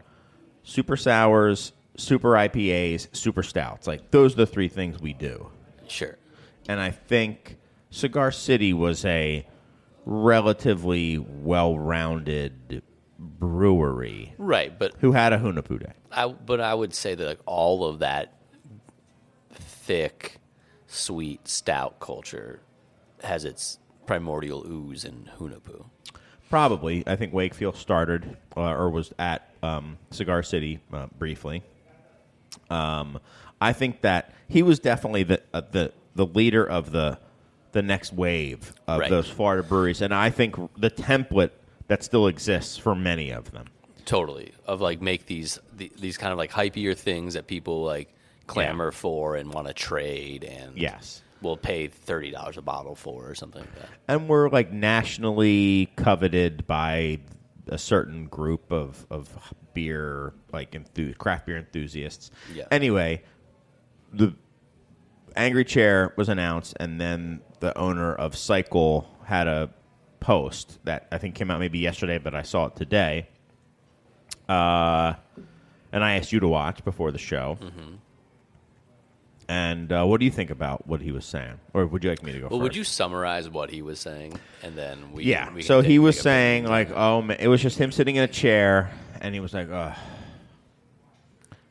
super sours, super IPAs, super stouts. Like those are the three things we do. sure. And I think Cigar City was a relatively well-rounded brewery, Right, but who had a Hunapoo day. I would say that like all of that thick, sweet stout culture has its primordial ooze in Hunapoo. Probably. I think Wakefield started or was at Cigar City briefly. I think that he was definitely the leader of the next wave of Right. those Florida breweries, and I think the template that still exists for many of them. Totally, of like make these kind of like hypier things that people like clamor for and want to trade and Yes. will pay $30 a bottle for or something like that. And we're like nationally coveted by a certain group of beer, like craft beer enthusiasts. Yeah. Anyway, the Angry Chair was announced, and then the owner of Cycle had a post that I think came out maybe yesterday, but I saw it today. And I asked you to watch before the show. Mm-hmm. And what do you think about what he was saying? Or would you like me to go first? Would you summarize what he was saying? And then we can So take- he was take a saying, break. like, oh, man, it was just him sitting in a chair, and he was like, oh,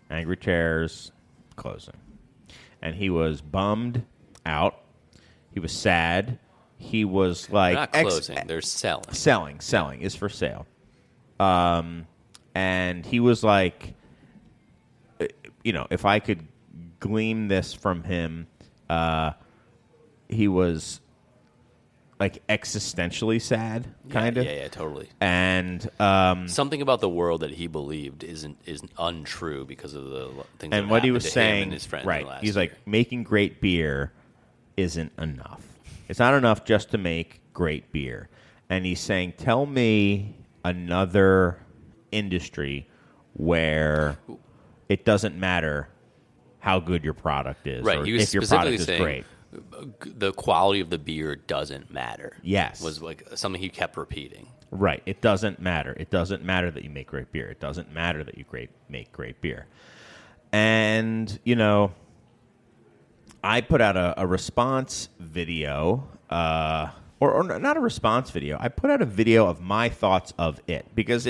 Angry Chair's closing. And he was bummed out. He was sad. He was like... They're not closing, they're selling. Selling is for sale. And he was like, if I could glean this from him, he was like existentially sad, kind of. Yeah, totally. And Something about the world that he believed is untrue because of the things that and what he happened was to him saying, and his friends right? last He's year. like, making great beer isn't enough. It's not enough just to make great beer. And he's saying, tell me another industry where it doesn't matter how good your product is, right. or He was if your specifically product is saying great. the quality of the beer doesn't matter. Yes. Was like something he kept repeating. Right. It doesn't matter. It doesn't matter that you make great beer. It doesn't matter that you make great beer. And, I put out a response video, or not a response video. I put out a video of my thoughts of it because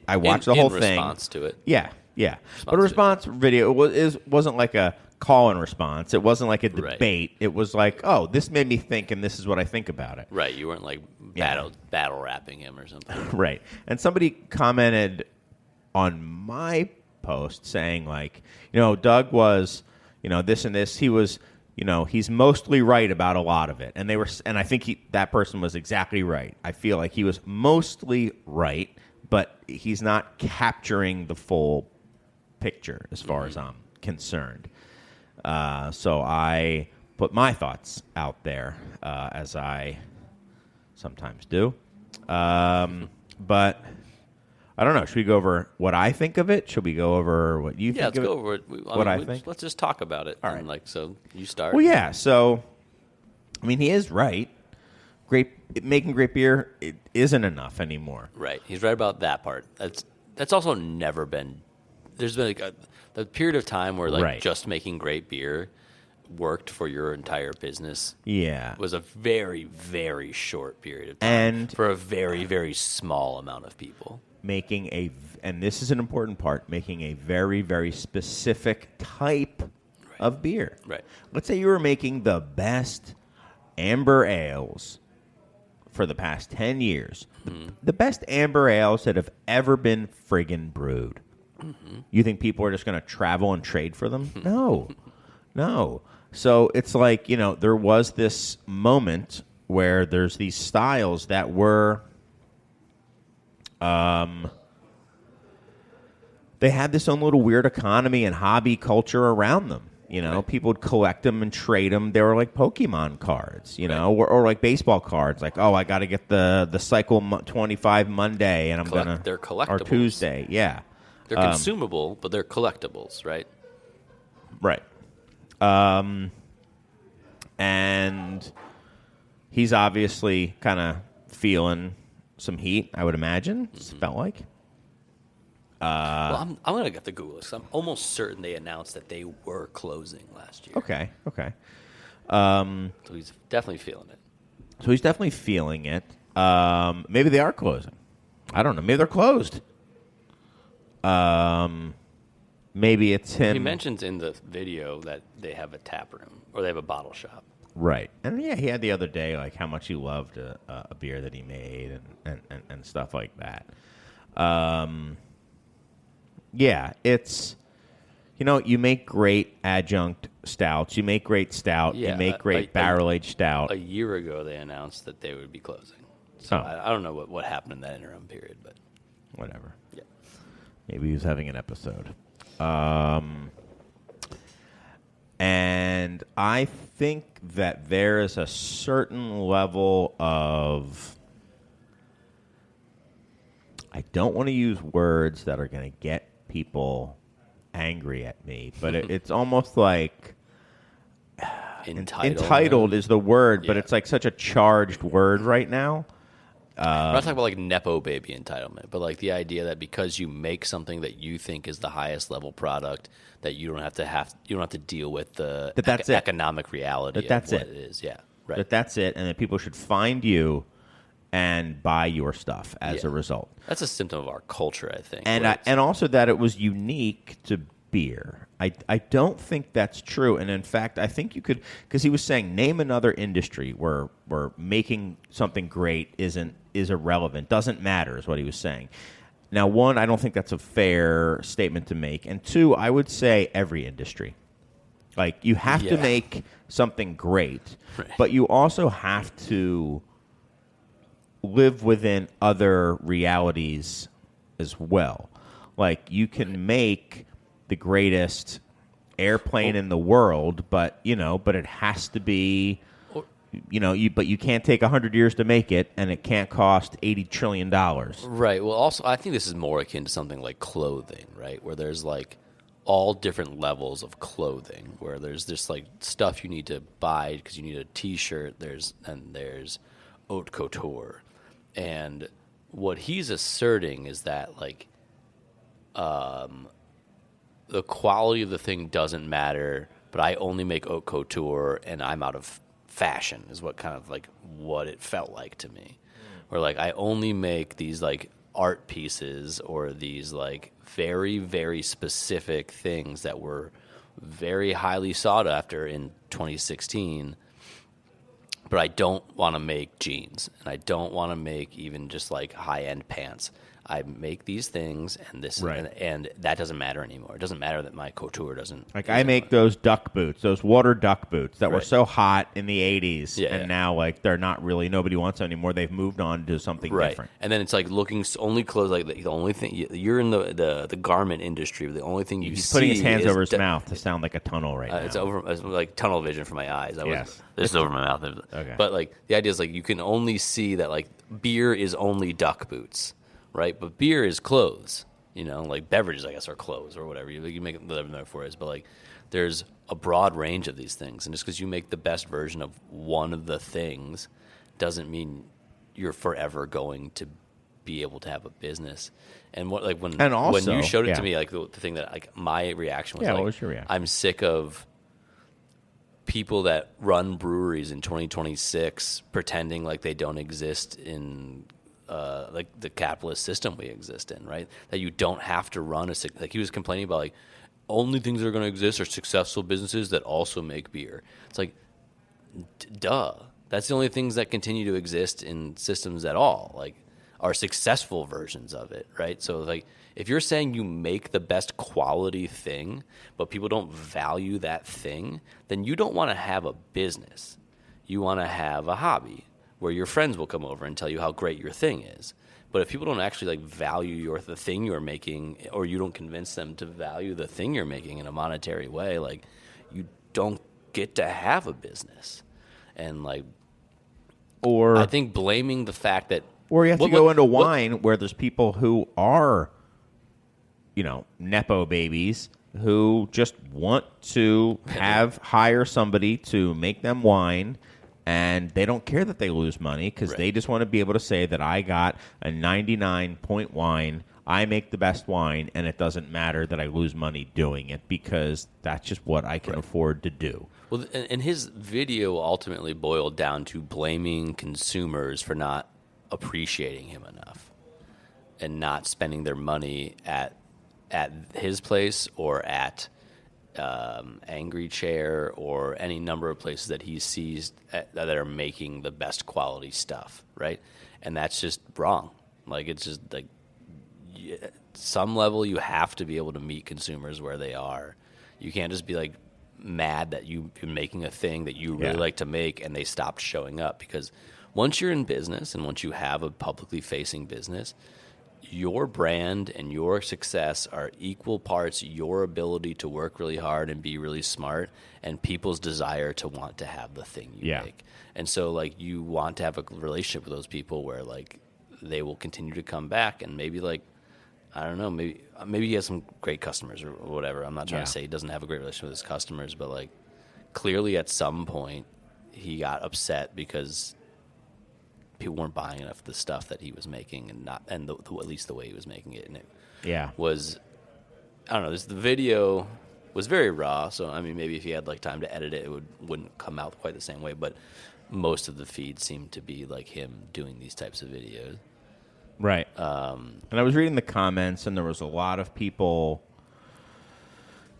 I watched the whole thing. In response to it. Yeah. But a response video wasn't like a call and response. It wasn't like a debate. It was like, oh, this made me think, and this is what I think about it. Right. You weren't like battle rapping him or something. Right. And somebody commented on my post saying, like, Doug was, this and this. He was, he's mostly right about a lot of it. And I think that person was exactly right. I feel like he was mostly right, but he's not capturing the full picture as far as I'm concerned. So I put my thoughts out there, as I sometimes do. But I don't know. Should we go over what I think of it? Should we go over what you think Let's of it? go over it. I think? Let's just talk about it. All And right. so you start. Well, yeah. So, I mean, he is right. Great making great beer it isn't enough anymore. Right. He's right about that part. That's also never been. There's been the period of time where Right. just making great beer worked for your entire business. Yeah. Was a very, very short period of time And for a very, very small amount of people. And this is an important part, making a very, very specific type of beer. Right. Let's say you were making the best amber ales for the past 10 years. The best amber ales that have ever been friggin' brewed. You think people are just going to travel and trade for them? No. So it's like, there was this moment where there's these styles that were, they had this own little weird economy and hobby culture around them. People would collect them and trade them. They were like Pokemon cards, or like baseball cards. Like, oh, I got to get the Cycle 25 Monday, and They're collectibles. Or Tuesday, yeah. They're consumable, but they're collectibles, right? Right. And he's obviously kind of feeling some heat, I would imagine. It felt like. Well, I'm going to get the Google this. I'm almost certain they announced that they were closing last year. Okay. So he's definitely feeling it. Maybe they are closing. I don't know. Maybe they're closed. Maybe it's him. He mentions in the video that they have a tap room or they have a bottle shop. Right. And yeah, he had the other day like how much he loved a beer that he made and stuff like that. Yeah, it's, you make great adjunct stouts. You make great stout. Yeah, you make great barrel-aged stout. A year ago, they announced that they would be closing. So I don't know what happened in that interim period, but whatever. Yeah. Maybe he was having an episode. And I think that there is a certain level of, I don't want to use words that are going to get people angry at me, but it's almost like entitled is the word, but it's like such a charged word right now. We're not talking about like Nepo baby entitlement, but like the idea that because you make something that you think is the highest level product, that you don't have to deal with the economic reality of what it is. Yeah, right. That's it, and that people should find you and buy your stuff as a result. That's a symptom of our culture, I think. And also that it was unique to beer. I don't think that's true. And in fact, I think you could, because he was saying, name another industry where making something great is irrelevant, doesn't matter, is what he was saying. Now, one, I don't think that's a fair statement to make. And two, I would say every industry. Like, you have to make something great, but you also have to live within other realities as well. Like, you can make the greatest airplane in the world, but it has to be, but you can't take 100 years to make it, and it can't cost $80 trillion. Right. Well, also, I think this is more akin to something like clothing, right? Where there's like all different levels of clothing, where there's just like stuff you need to buy because you need a T-shirt. There's haute couture. And what he's asserting is that, like, the quality of the thing doesn't matter, but I only make haute couture and I'm out of fashion, is what kind of, like, what it felt like to me. Or, like, I only make these, like, art pieces or these, like, very, very specific things that were very highly sought after in 2016. But I don't want to make jeans, and I don't want to make even just like high-end pants. I make these things, and and that doesn't matter anymore. It doesn't matter that my couture doesn't. Like, I make those duck boots, those water duck boots that were so hot in the 80s, and now, like, they're not really, nobody wants them anymore. They've moved on to something different. And then it's like looking only clothes, like the only thing, you're in the garment industry, the only thing He's putting his hands over his mouth to sound like a tunnel right now. It's like tunnel vision for my eyes. This is over my mouth. Okay. But, like, the idea is, like, you can only see that, like, beer is only duck boots. Right, but beer is clothes, like beverages, I guess, are clothes or whatever. You make whatever the metaphor is, but, like, there's a broad range of these things. And just because you make the best version of one of the things doesn't mean you're forever going to be able to have a business. And what like when And also, when you showed it yeah. to me, like the thing that like my reaction was Yeah, like, what was your reaction? I'm sick of people that run breweries in 2026 pretending like they don't exist in like the capitalist system we exist in, right? That you don't have to run like he was complaining about like only things that are going to exist are successful businesses that also make beer. It's like, duh. That's the only things that continue to exist in systems at all, like are successful versions of it, right? So like if you're saying you make the best quality thing, but people don't value that thing, then you don't want to have a business. You want to have a hobby where your friends will come over and tell you how great your thing is. But if people don't actually like value the thing you're making, or you don't convince them to value the thing you're making in a monetary way, like you don't get to have a business. And like, Or I think blaming the fact that, or you have to go into wine where there's people who are, nepo babies who just want to hire somebody to make them wine. And they don't care that they lose money because they just want to be able to say that I got a 99-point wine. I make the best wine, and it doesn't matter that I lose money doing it because that's just what I can afford to do. Well, and his video ultimately boiled down to blaming consumers for not appreciating him enough and not spending their money at his place or at Angry Chair or any number of places that he sees that are making the best quality stuff, right? And that's just wrong. Like, it's just like some level you have to be able to meet consumers where they are. You can't just be like mad that you're making a thing that you really like to make and they stopped showing up, because once you're in business and once you have a publicly facing business, your brand and your success are equal parts your ability to work really hard and be really smart and people's desire to want to have the thing you make. And so like you want to have a relationship with those people where like they will continue to come back, and maybe like, I don't know, maybe he has some great customers or whatever. I'm not trying to say he doesn't have a great relationship with his customers, but like clearly at some point he got upset because people weren't buying enough of the stuff that he was making, and at least the way he was making it. And it was, I don't know, the video was very raw. So, I mean, maybe if he had like time to edit it, wouldn't come out quite the same way. But most of the feed seemed to be like him doing these types of videos. Right. And I was reading the comments, and there was a lot of people,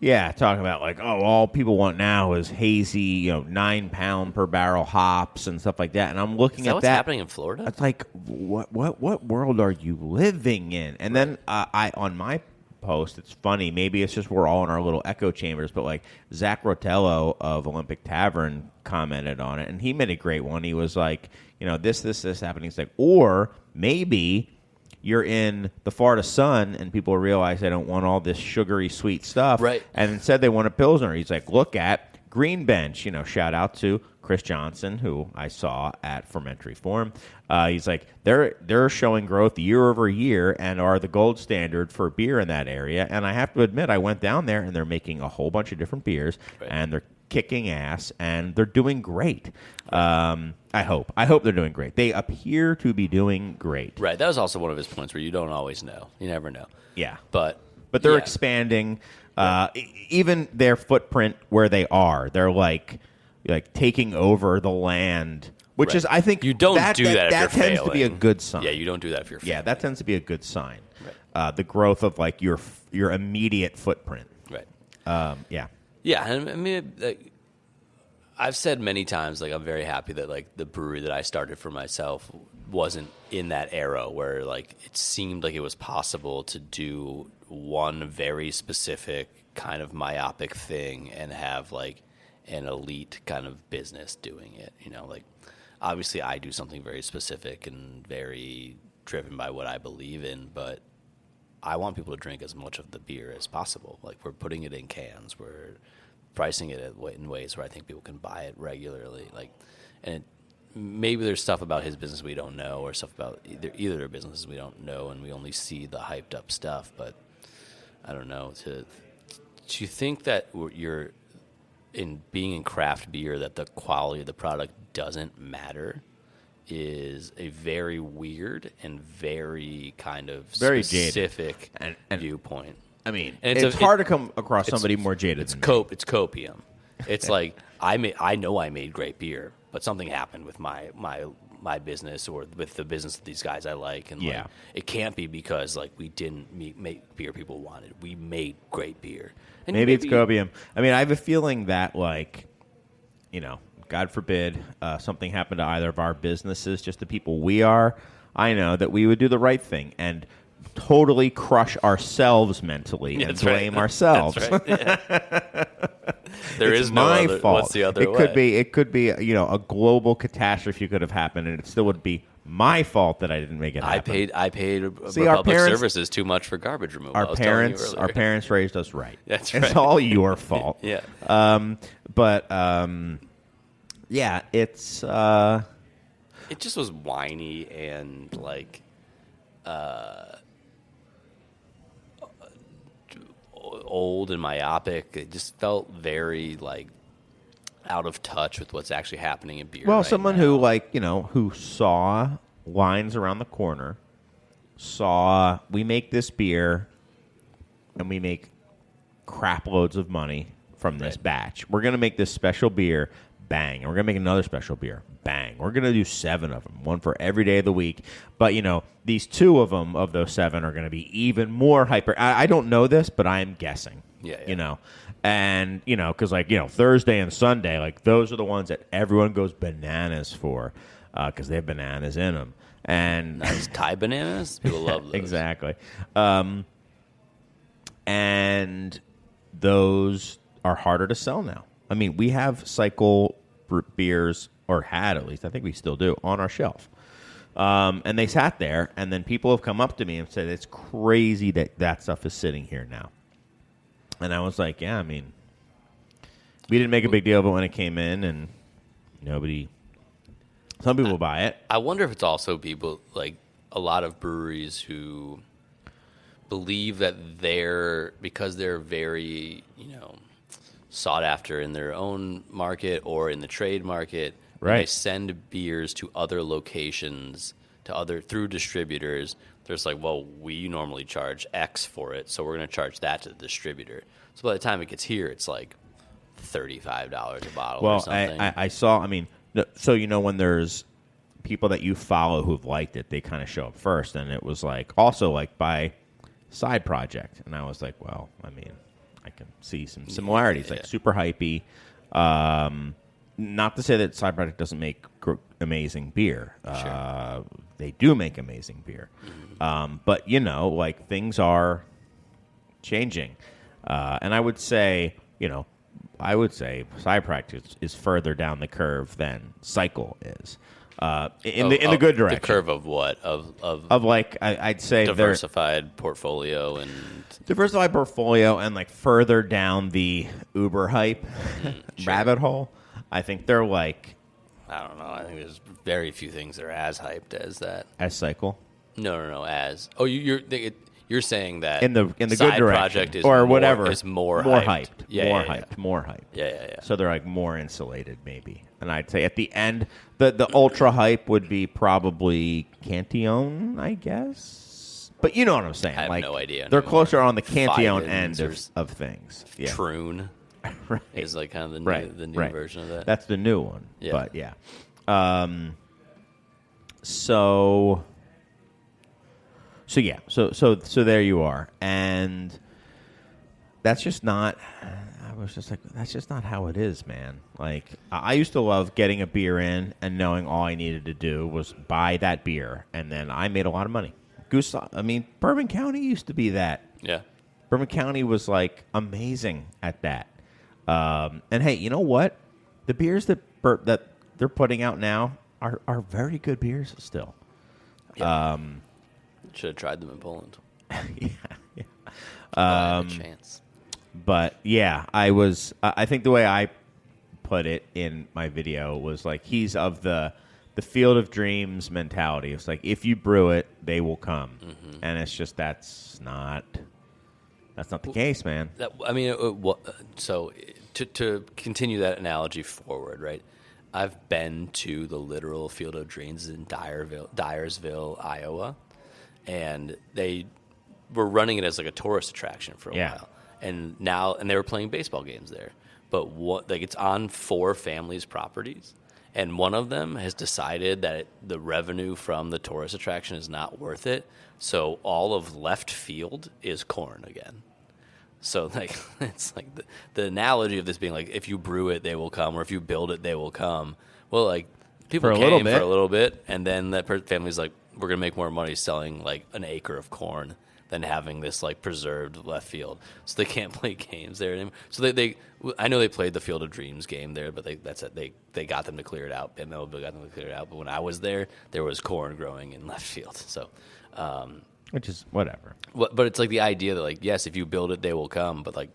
talking about like, oh, all people want now is hazy, 9 pound per barrel hops and stuff like that. And I'm looking Is that at what's that. happening in Florida? It's like, what world are you living in? And then I on my post, it's funny. Maybe it's just we're all in our little echo chambers, but like Zach Rotello of Olympic Tavern commented on it, and he made a great one. He was like, this happening. He's like, or maybe you're in the Florida sun and people realize they don't want all this sugary sweet stuff. Right. And instead they want a Pilsner. He's like, look at Green Bench. Shout out to Chris Johnson, who I saw at Fermentary Forum. He's like, they're showing growth year over year and are the gold standard for beer in that area. And I have to admit, I went down there and they're making a whole bunch of different beers, and they're kicking ass, and they're doing great. I hope they're doing great. They appear to be doing great. Right. That was also one of his points where you don't always know. You never know. Yeah. But they're expanding. Even their footprint where they are, they're like taking over the land, which is, I think, you don't do that if that you're tends failing. to be a good sign. Yeah, you don't do that if you're failing. Yeah, that tends to be a good sign. Right. The growth of like your immediate footprint. Right. Yeah, and I mean, like, I've said many times, like, I'm very happy that like the brewery that I started for myself wasn't in that era where like it seemed like it was possible to do one very specific kind of myopic thing and have like an elite kind of business doing it. Like, obviously I do something very specific and very driven by what I believe in, but I want people to drink as much of the beer as possible. Like, we're putting it in cans, we're pricing it in ways where I think people can buy it regularly. Like, and maybe there's stuff about his business we don't know, or stuff about either their businesses we don't know, and we only see the hyped up stuff. But I don't know. Do you think that you're in being in craft beer that the quality of the product doesn't matter is a very weird and very kind of Very specific and viewpoint. I mean, And it's hard to come across somebody more jaded than me. It's copium. It's like I know I made great beer, but something happened with my business or with the business of these guys I like, and like, it can't be because like we didn't make beer people wanted. We made great beer. And Maybe it's copium. I mean, I have a feeling that like, you know, God forbid something happened to either of our businesses, just the people we are. I know that we would do the right thing and totally crush ourselves mentally and blame ourselves. That's right. Yeah. There it's is no my other, fault. What's the other way? It could be, you know, a global catastrophe could have happened, and it still would be my fault that I didn't make it happen. I paid See, Republic Services too much for garbage removal. Our parents raised us right. That's right. It's all your fault. Yeah. Yeah, it's. It just was whiny and like. Old and myopic. It just felt very like out of touch with what's actually happening in beer. Well, right someone now. who like, you know, who saw lines around the corner, saw we make this beer and we make crap loads of money from this batch. We're going to make this special beer, bang. And we're going to make another special beer, bang. We're going to do 7 of them, one for every day of the week. But, you know, these 2 of them, of those 7, are going to be even more hyper. I don't know this, but I am guessing. Yeah. You know, and, you know, because, like, you know, Thursday and Sunday, like, those are the ones that everyone goes bananas for because they have bananas in them. And nice Thai bananas. People love those. Exactly. And those are harder to sell now. I mean, we have Cycle beers, or had at least, I think we still do, on our shelf. And they sat there, and then people have come up to me and said, it's crazy that that stuff is sitting here now. And I was like, yeah, I mean, we didn't make a big deal of it when it came in, and some people buy it. I wonder if it's also people, like a lot of breweries who believe that because they're very, you know, sought after in their own market or in the trade market, right? They send beers to other locations, through distributors. There's like, well, we normally charge X for it, so we're going to charge that to the distributor. So by the time it gets here, it's like $35 a bottle or something. Well, I saw, I mean, so, you know, when there's people that you follow who've liked it, they kind of show up first, and it was like, also like by side project. And I was like, well, I mean, I can see some similarities, like super hypey. Not to say that Side Project doesn't make amazing beer. Sure. They do make amazing beer. But, you know, like, things are changing. And I would say, you know, Side Project is further down the curve than Cycle is. In the good direction. The curve of what? Of like, I'd say diversified portfolio and diversified portfolio, and like further down the Uber hype rabbit hole. I think they're like, I don't know. I think there's very few things that are as hyped as that. As Cycle. No. As you're saying that in the good Side direction, Project is or more, whatever is more hyped. Yeah, More hyped. Yeah. So they're like more insulated, maybe. And I'd say at the end, the ultra hype would be probably Cantillon, I guess. But you know what I'm saying? I have like, no idea They're anymore. closer on the Cantillon Fidens end of things. Yeah. Troon Right. is like kind of the new version of that. That's the new one. Yeah. But yeah. So yeah. So there you are. And that's just not. I was just like, that's just not how it is, man. Like, I used to love getting a beer in and knowing all I needed to do was buy that beer, and then I made a lot of money. Bourbon County used to be that. Yeah. Bourbon County was like amazing at that. And hey, you know what? The beers that they're putting out now are very good beers still. Yeah. Should have tried them in Poland. Yeah. A chance. But yeah, I think the way I put it in my video was like, he's of the Field of Dreams mentality. It's like, if you brew it, they will come. Mm-hmm. And it's just that's not the case, man. So to continue that analogy forward, right? I've been to the literal Field of Dreams in Dyersville, Iowa, and they were running it as like a tourist attraction for a while. And they were playing baseball games there. But it's on 4 families' properties, and one of them has decided that the revenue from the tourist attraction is not worth it. So all of left field is corn again. So like it's like the analogy of this being like, if you brew it, they will come, or if you build it, they will come. Well, like people came for a little bit, and then that family's like, we're gonna make more money selling like an acre of corn than having this like preserved left field. So they can't play games there anymore. So I know they played the Field of Dreams game there, but they got them to clear it out. And Melville got them to clear it out. But when I was there was corn growing in left field. So. Which is whatever. But it's like the idea that, like, yes, if you build it, they will come. But, like,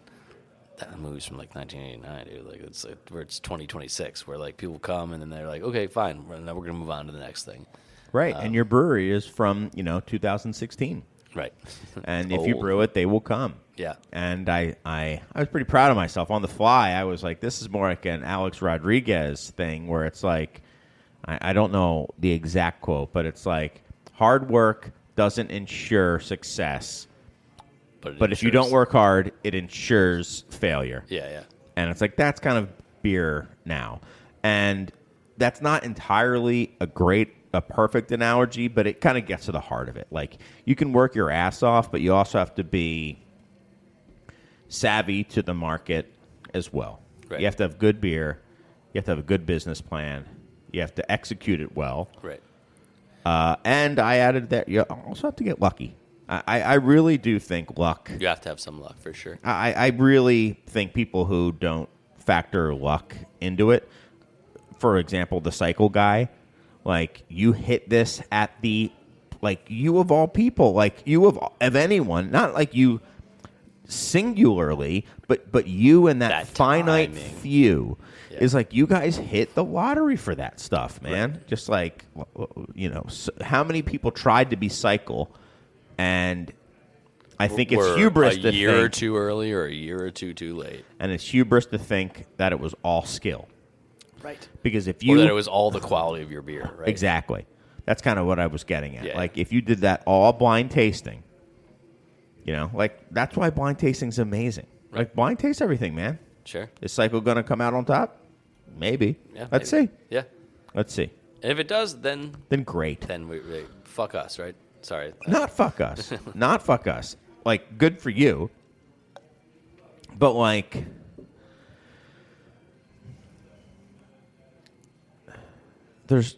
that movie's from, like, 1989, dude. Like, it's 2026, where, like, people come and then they're like, okay, fine. Now we're going to move on to the next thing. Right. And your brewery is from, 2016. Right. And if you brew it, they will come. Yeah. And I was pretty proud of myself. On the fly, I was like, this is more like an Alex Rodriguez thing where it's like, I don't know the exact quote, but it's like, hard work doesn't ensure success, but if you don't work hard, it ensures failure. Yeah. And it's like, that's kind of beer now. And that's not entirely a perfect analogy, but it kind of gets to the heart of it. Like, you can work your ass off, but you also have to be savvy to the market as well. Right. You have to have good beer. You have to have a good business plan. You have to execute it well. Right. And I added that you also have to get lucky. I really do think luck. You have to have some luck, for sure. I really think people who don't factor luck into it, for example, the cycle guy, like, you hit this at the, like, you of all people, like, you of anyone, not like you singularly, but you and that finite timing. few. Yeah. Is like, you guys hit the lottery for that stuff, man. Right. Just like, how many people tried to be Cycle, and I think it's hubris to think. A year or two early or a year or two too late. And it's hubris to think that it was all skill. Right. Because if you... Or that it was all the quality of your beer, right? Exactly. That's kind of what I was getting at. Yeah. Like, if you did that all blind tasting, like, that's why blind tasting's amazing. Right. Like, blind taste everything, man. Sure. Is Cycle going to come out on top? Maybe. Yeah, Let's see. Yeah. Let's see. And if it does, then great. Then we fuck us, right? Sorry. Not fuck us. Not fuck us. Like, good for you. But, like, there's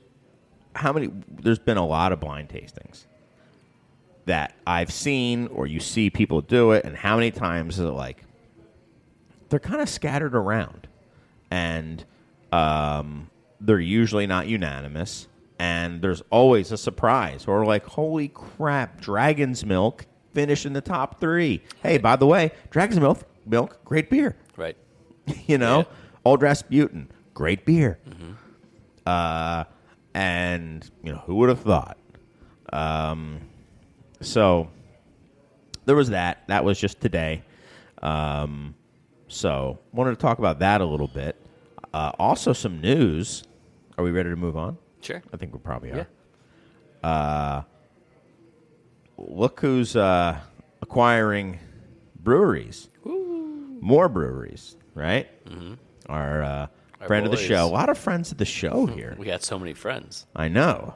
been a lot of blind tastings that I've seen, or you see people do it, and how many times is it like, they're kind of scattered around, and they're usually not unanimous, and there's always a surprise, or like, holy crap, Dragon's Milk finished in the top 3. Hey, by the way, Dragon's Milk, great beer. Right. Old Rasputin, great beer. Mm-hmm. And, who would have thought? So there was that. That was just today. So wanted to talk about that a little bit. Also some news. Are we ready to move on? Sure. I think we probably are. Yeah. Look who's acquiring breweries. Woo. More breweries, right? Mm-hmm. Our friend boys. of the show. A lot of friends of the show here. We got so many friends. I know.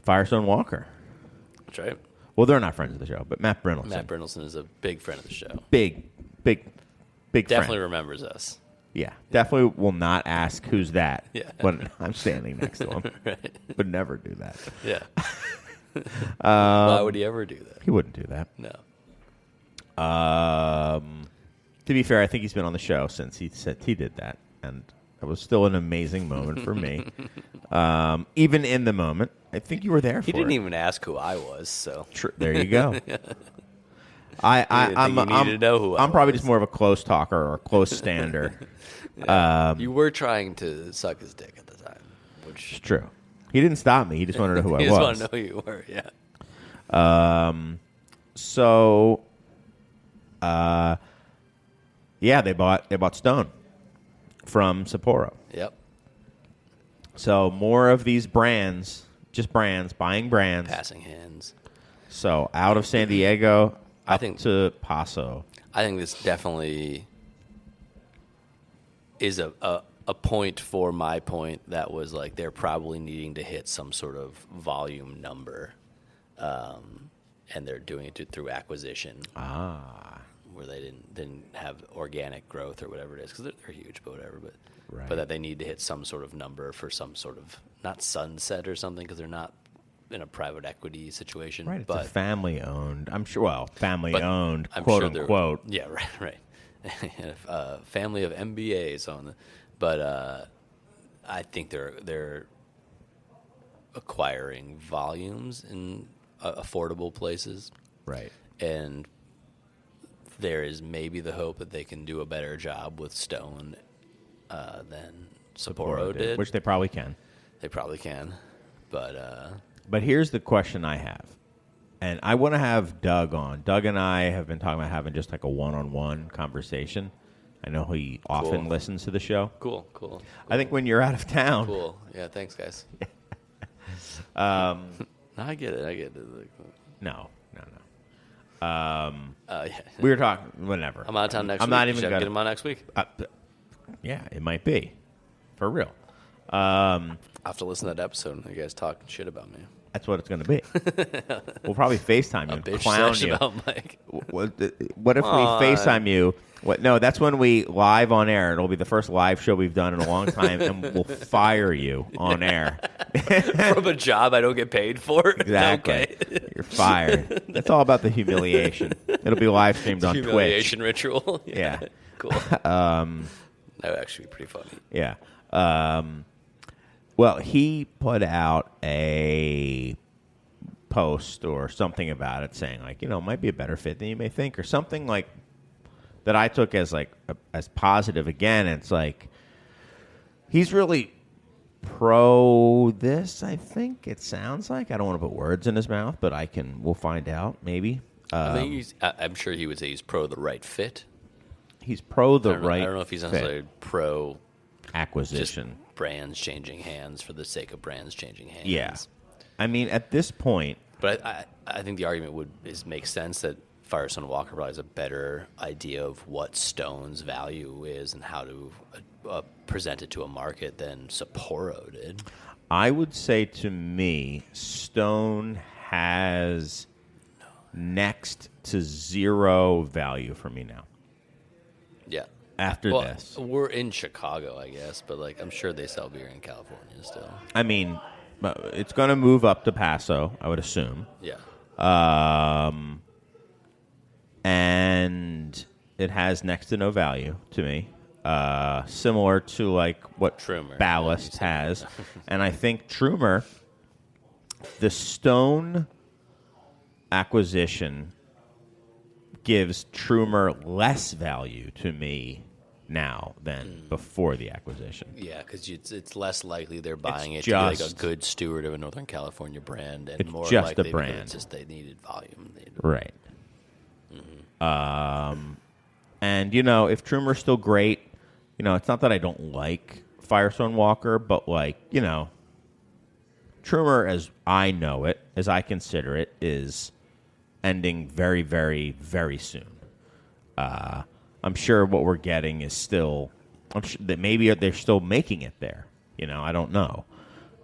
Firestone Walker. That's right. Well, they're not friends of the show, but Matt Brindleson. Matt Brindleson is a big friend of the show. Big Definitely friend. remembers us. Yeah, definitely will not ask who's that Yeah. when I'm standing next to him. Right. Would never do that. Yeah. Why would he ever do that? He wouldn't do that. No. To be fair, I think he's been on the show since he said he did that, and it was still an amazing moment for me. Even in the moment, I think you were there for He didn't it. even ask who I was, so. There you go. I'm probably just more of a close talker or a close stander. You were trying to suck his dick at the time, which It's true. He didn't stop me. He just wanted to know who I he was. just wanted to know who you were. Yeah. So, yeah, they bought Stone, from Sapporo. Yep. So more of these brands, just brands, buying brands. Passing hands. So out of San Diego, I up think to Paso. I think this definitely is a point for my point that was like they're probably needing to hit some sort of volume number, and they're doing it through acquisition. Where they didn't have organic growth or whatever it is, because they're huge, but whatever. But that they need to hit some sort of number for some sort of not sunset or something, because they're not in a private equity situation. Right, it's but a family-owned. I'm sure. Well, family-owned, I'm quote sure unquote. Yeah, right. Family of MBAs on the, but I think they're acquiring volumes in affordable places, Right. and there is maybe the hope that they can do a better job with Stone than Sapporo did. Which they probably can. They probably can, but But here's the question I have. And I want to have Doug on. Doug and I have been talking about having just like a one-on-one conversation. I know he often listens to the show. cool. I think when you're out of town. Cool. Yeah, thanks, guys. No, I get it. No. Yeah. We were talking, whatever. I'm out of town next I'm week. not even Should I going get him on next week? Yeah, it might be. For real. I'll have to listen to that episode and you guys talking shit about me. That's what it's going to be. We'll probably FaceTime you and Bitch clown sesh you. about Mike. What if we FaceTime you? No, that's when we live on air. It'll be the first live show we've done in a long time, and we'll fire you on air. From a job I don't get paid for? Exactly. Okay. You're fired. That's all about the humiliation. It'll be live streamed on Humiliation Twitch. ritual. Yeah. Cool. That would actually be pretty funny. Yeah. Well, he put out a post or something about it saying, like, it might be a better fit than you may think, or something like that I took as like as positive. Again, it's like he's really pro this, I think it sounds like. I don't want to put words in his mouth, but we'll find out maybe. I'm sure he would say he's pro the right fit. He's pro the I right don't know if he's necessarily pro acquisition. just brands changing hands for the sake of brands changing hands. Yeah. I mean, at this point. But I think the argument makes sense that Firestone Walker probably has a better idea of what Stone's value is and how to present it to a market than Sapporo did. I would say, to me, Stone has next to zero value for me now. Yeah. After this. We're in Chicago, I guess, but like I'm sure they sell beer in California still. I mean, it's going to move up to Paso, I would assume. Yeah. And it has next to no value to me. Similar to like what Trumer, Ballast has. And I think Trumer, the Stone acquisition gives Trumer less value to me now than before the acquisition. Yeah, because it's less likely they're buying It's it to be like a just- good steward of a Northern California brand, and It's more just likely a brand. because it's just they needed volume. Right. And, if Trumer's still great, it's not that I don't like Firestone Walker, but, like, Trumer, as I know it, as I consider it, is ending very, very, very soon. I'm sure what we're getting is still, I'm sure that maybe they're still making it there. I don't know.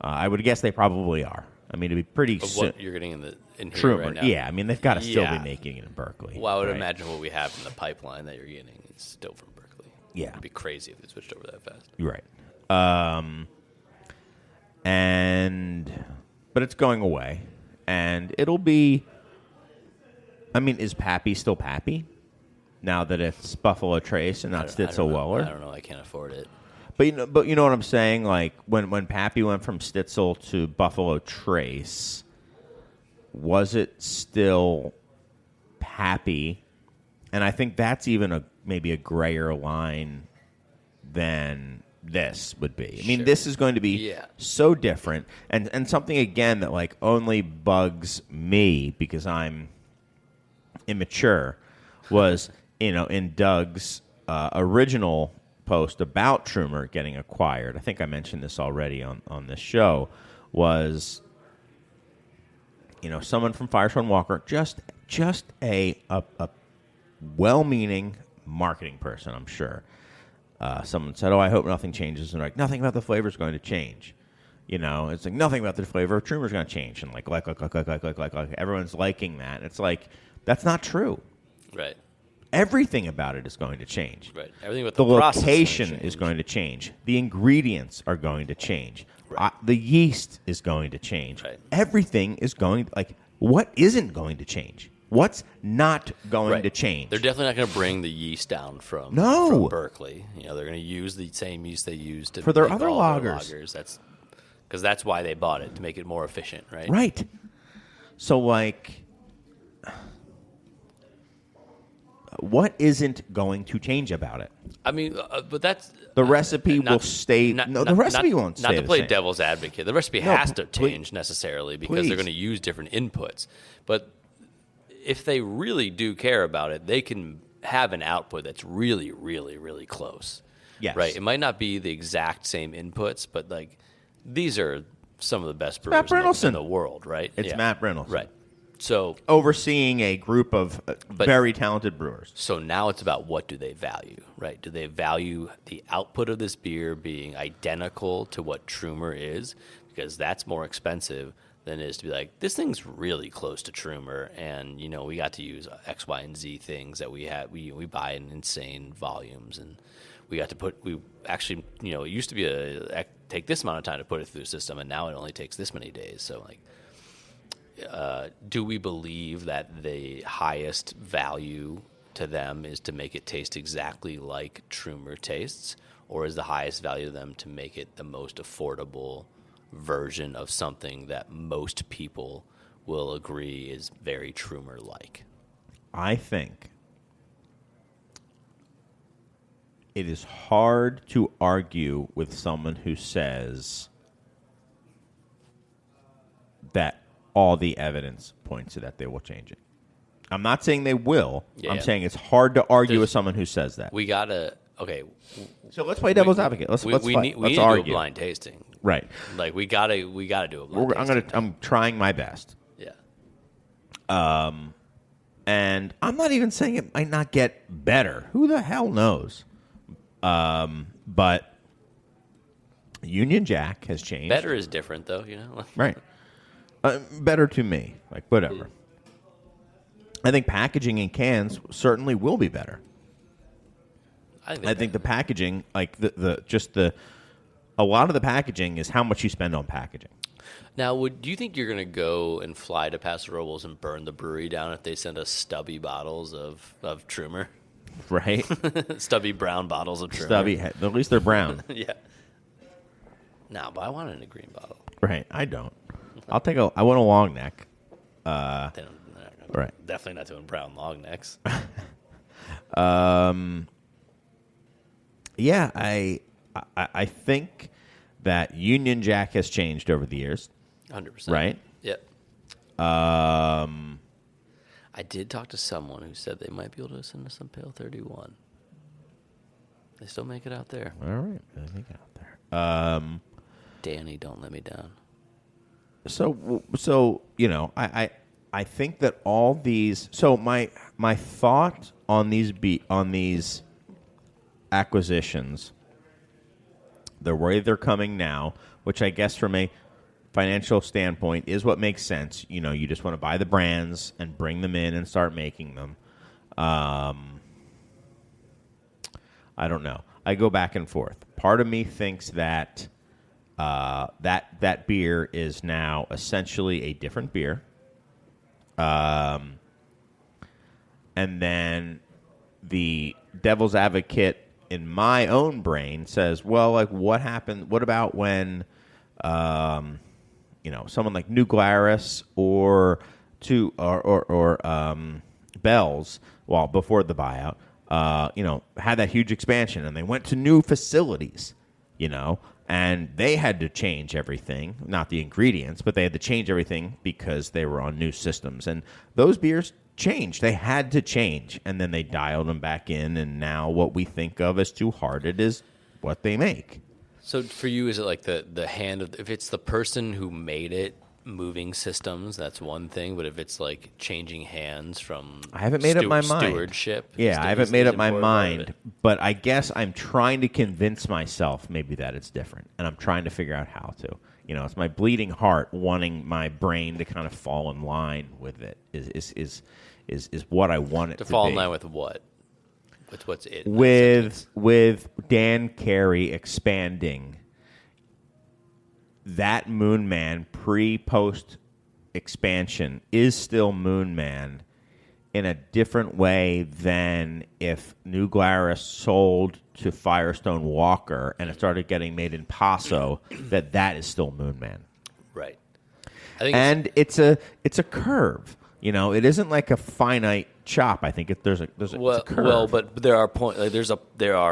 I would guess they probably are. I mean, it'd be pretty But soon. what you're getting in here Trumer, right now? yeah. I mean, they've got to still Yeah. be making it in Berkeley. Well, I would right? imagine what we have in the pipeline that you're getting is still from Berkeley. Yeah. It'd be crazy if they switched over that fast. You're right. But it's going away, and it'll be. I mean, is Pappy still Pappy now that it's Buffalo Trace and not Stitzel Weller? I don't know. I can't afford it. But you know what I'm saying? Like when Pappy went from Stitzel to Buffalo Trace, was it still Pappy? And I think that's even maybe a grayer line than this would be. I mean, Sure. this is going to be so different, and something again that like only bugs me because I'm immature was in Doug's original post about Trumer getting acquired, I think I mentioned this already on this show, was, someone from Firestone Walker, just a well-meaning marketing person, I'm sure. Someone said, I hope nothing changes. And they're like, nothing about the flavor is going to change. It's like nothing about the flavor of Trumer is going to change. And like, everyone's liking that. And it's like, that's not true. Right. Everything about it is going to change. Right. Everything about the process location is going to change. The ingredients are going to change. Right. The yeast is going to change. Right. Everything is going what isn't going to change? What's not going to change? They're definitely not going to bring the yeast down from Berkeley. They're going to use the same yeast they used for their make other all lagers. Their lagers. That's why they bought it, to make it more efficient, right? Right. So what isn't going to change about it? I mean, but that's the recipe will stay. The recipe won't stay. Not to play the same. devil's advocate, the recipe has to change necessarily because they're going to use different inputs. But if they really do care about it, they can have an output that's really, really, really close. Yes. Right. It might not be the exact same inputs, but these are some of the best brewers in the world, right? It's Matt Brindleson. Right. So overseeing a group of very talented brewers. So now it's about what do they value, right? Do they value the output of this beer being identical to what Trumer is? Because that's more expensive than it is to be like, this thing's really close to Trumer, and we got to use X, Y, and Z things that we had. We buy in insane volumes, and we got to put. We actually, it used to be take this amount of time to put it through the system, and now it only takes this many days. So do we believe that the highest value to them is to make it taste exactly like Trumer tastes, or is the highest value to them to make it the most affordable version of something that most people will agree is very Trumer-like? I think it is hard to argue with someone who says that all the evidence points to that they will change it. I'm not saying they will. I'm saying it's hard to argue with someone who says that. We gotta So let's play devil's advocate. Let's need argue. to do a blind tasting. Right. We gotta do a blind tasting. I'm trying my best. Yeah. And I'm not even saying it might not get better. Who the hell knows? But Union Jack has changed. Better is different, though. Right. Better to me. Whatever. I think packaging in cans certainly will be better. I think the packaging, a lot of the packaging is how much you spend on packaging. Now, do you think you're going to go and fly to Paso Robles and burn the brewery down if they send us stubby bottles of Trumer? Right. Stubby brown bottles of Trumer. Stubby. At least they're brown. Yeah. No, but I want it in a green bottle. Right. I don't. I want a long neck. Right. Definitely not doing brown long necks. Yeah, I think that Union Jack has changed over the years. 100%. Right? Yep. I did talk to someone who said they might be able to send us some Pale 31. They still make it out there. All right. They make it out there. Danny, don't let me down. So I think that all these. So my thought on these acquisitions, the way they're coming now, which I guess from a financial standpoint is what makes sense. You just want to buy the brands and bring them in and start making them. I don't know. I go back and forth. Part of me thinks that that beer is now essentially a different beer. And then the devil's advocate in my own brain says, well, what happened? What about when, someone like New Glarus or Bell's, before the buyout, had that huge expansion and they went to new facilities, And they had to change everything, not the ingredients, but they had to change everything because they were on new systems. And those beers changed. They had to change. And then they dialed them back in, and now what we think of as Two Hearted is what they make. So for you, is it like the hand of, if it's the person who made it moving systems, that's one thing, but if it's like changing hands from I haven't made up my mind. Stewardship. Yeah, I haven't made up my mind, but I guess I'm trying to convince myself maybe that it's different, and I'm trying to figure out how to. You know, it's my bleeding heart wanting my brain to kind of fall in line with it. Is what I want it to fall be. In line with what? With what's it? With Dan Carey expanding that Moon Man pre-post expansion is still Moon Man in a different way than if New Glarus sold to Firestone Walker and it started getting made in Paso, that is still Moon Man. Right. I think it's a curve. You know, it isn't like a finite chop. I think there's a curve. Well, but there are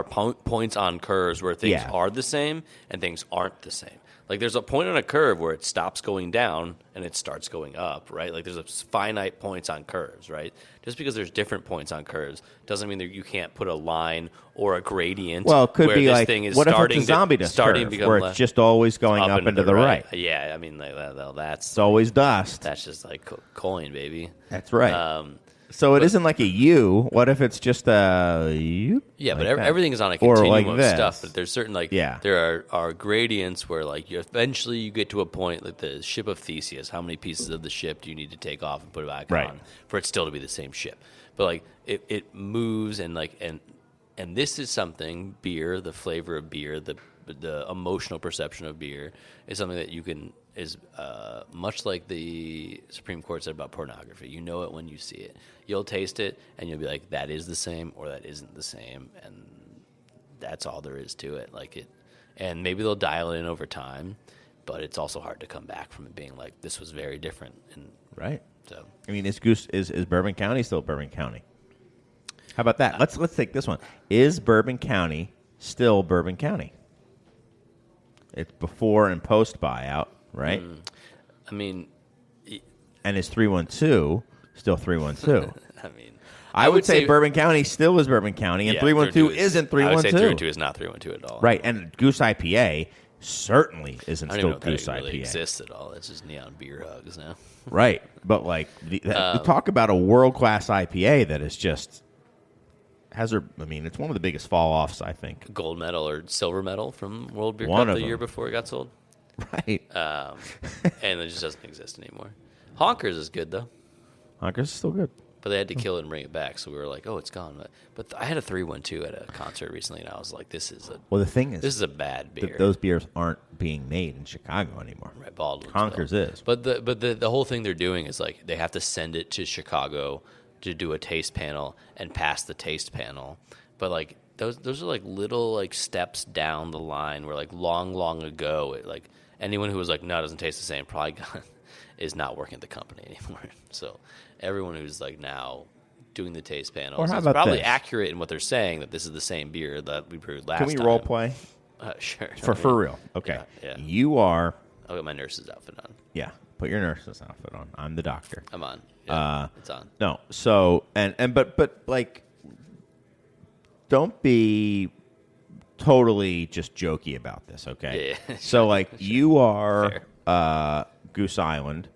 points on curves where things are the same and things aren't the same. Like there's a point on a curve where it stops going down and it starts going up, right? Like there's a finite points on curves, right? Just because there's different points on curves doesn't mean that you can't put a line or a gradient. Well, it could where be this like, thing is what if starting it's a zombie to, dust starting curve to become where less, it's just always going up and to the right? Yeah, I mean, that's it's always dust. That's just like coin, baby. That's right. So it isn't like a U. What if it's just a U? Yeah, like but that? everything is on a Or continuum like of this. stuff. But there's certain there are gradients where like eventually you get to a point like the ship of Theseus. How many pieces of the ship do you need to take off and put it back on for it still to be the same ship? But like it moves and this is something beer, the flavor of beer, the emotional perception of beer is something that you can. Is much like the Supreme Court said about pornography. You know it when you see it. You'll taste it, and you'll be like, that is the same, or that isn't the same, and that's all there is to it. Like it, and maybe they'll dial it in over time, but it's also hard to come back from it being like, this was very different. And right. So, I mean, is Bourbon County still Bourbon County? How about that? Let's take this one. Is Bourbon County still Bourbon County? It's before and post buyout. Right? I mean... And is 312 still 312? I mean... I would say Bourbon County still is Bourbon County, and 312 isn't 312. I would say 312 is not 312 at all. Right, and Goose IPA certainly isn't still Goose IPA. Really exists at all. It's just neon beer hugs now. Right, but like we talk about a world-class IPA that is just... it's one of the biggest fall-offs, I think. Gold medal or silver medal from World Beer Cup the year before it got sold. Right. And it just doesn't exist anymore. Honkers is good, though. Honkers is still good. But they had to kill it and bring it back, so we were like, oh, it's gone. But I had a 312 at a concert recently, and I was like, this is a bad beer. Those beers aren't being made in Chicago anymore. Right, Baldwin's Honkers is. But the whole thing they're doing is like they have to send it to Chicago to do a taste panel and pass the taste panel. But like those are like little like steps down the line where like long ago anyone who was like, no, it doesn't taste the same, probably is not working at the company anymore. So everyone who's like now doing the taste panels is probably accurate in what they're saying, that this is the same beer that we brewed last time. Can we role play? Sure. For real. Okay. Yeah. You are... I'll get my nurse's outfit on. Yeah. Put your nurse's outfit on. I'm the doctor. I'm on. Yeah, it's on. No. So, but like, don't be... totally just jokey about this, okay? Yeah. So, like, you are Goose Island,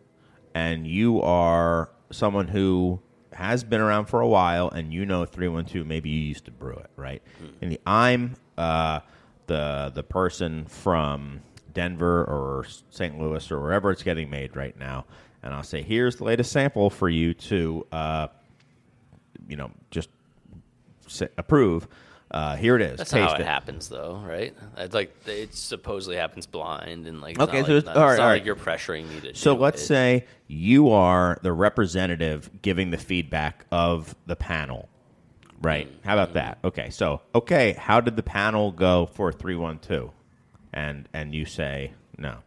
and you are someone who has been around for a while, and you know 312, maybe you used to brew it, right? And I'm the person from Denver or St. Louis or wherever it's getting made right now, and I'll say, here's the latest sample for you to, just approve. Here it is. That's Taste not how it it. happens, though, right? It's like it supposedly happens blind, and like Okay, it's so not, it's, like, all right, it's not all like right. you're pressuring me to. So do let's it. say you are the representative giving the feedback of the panel, right? How about that? Okay, so how did the panel go for 312? And you say no,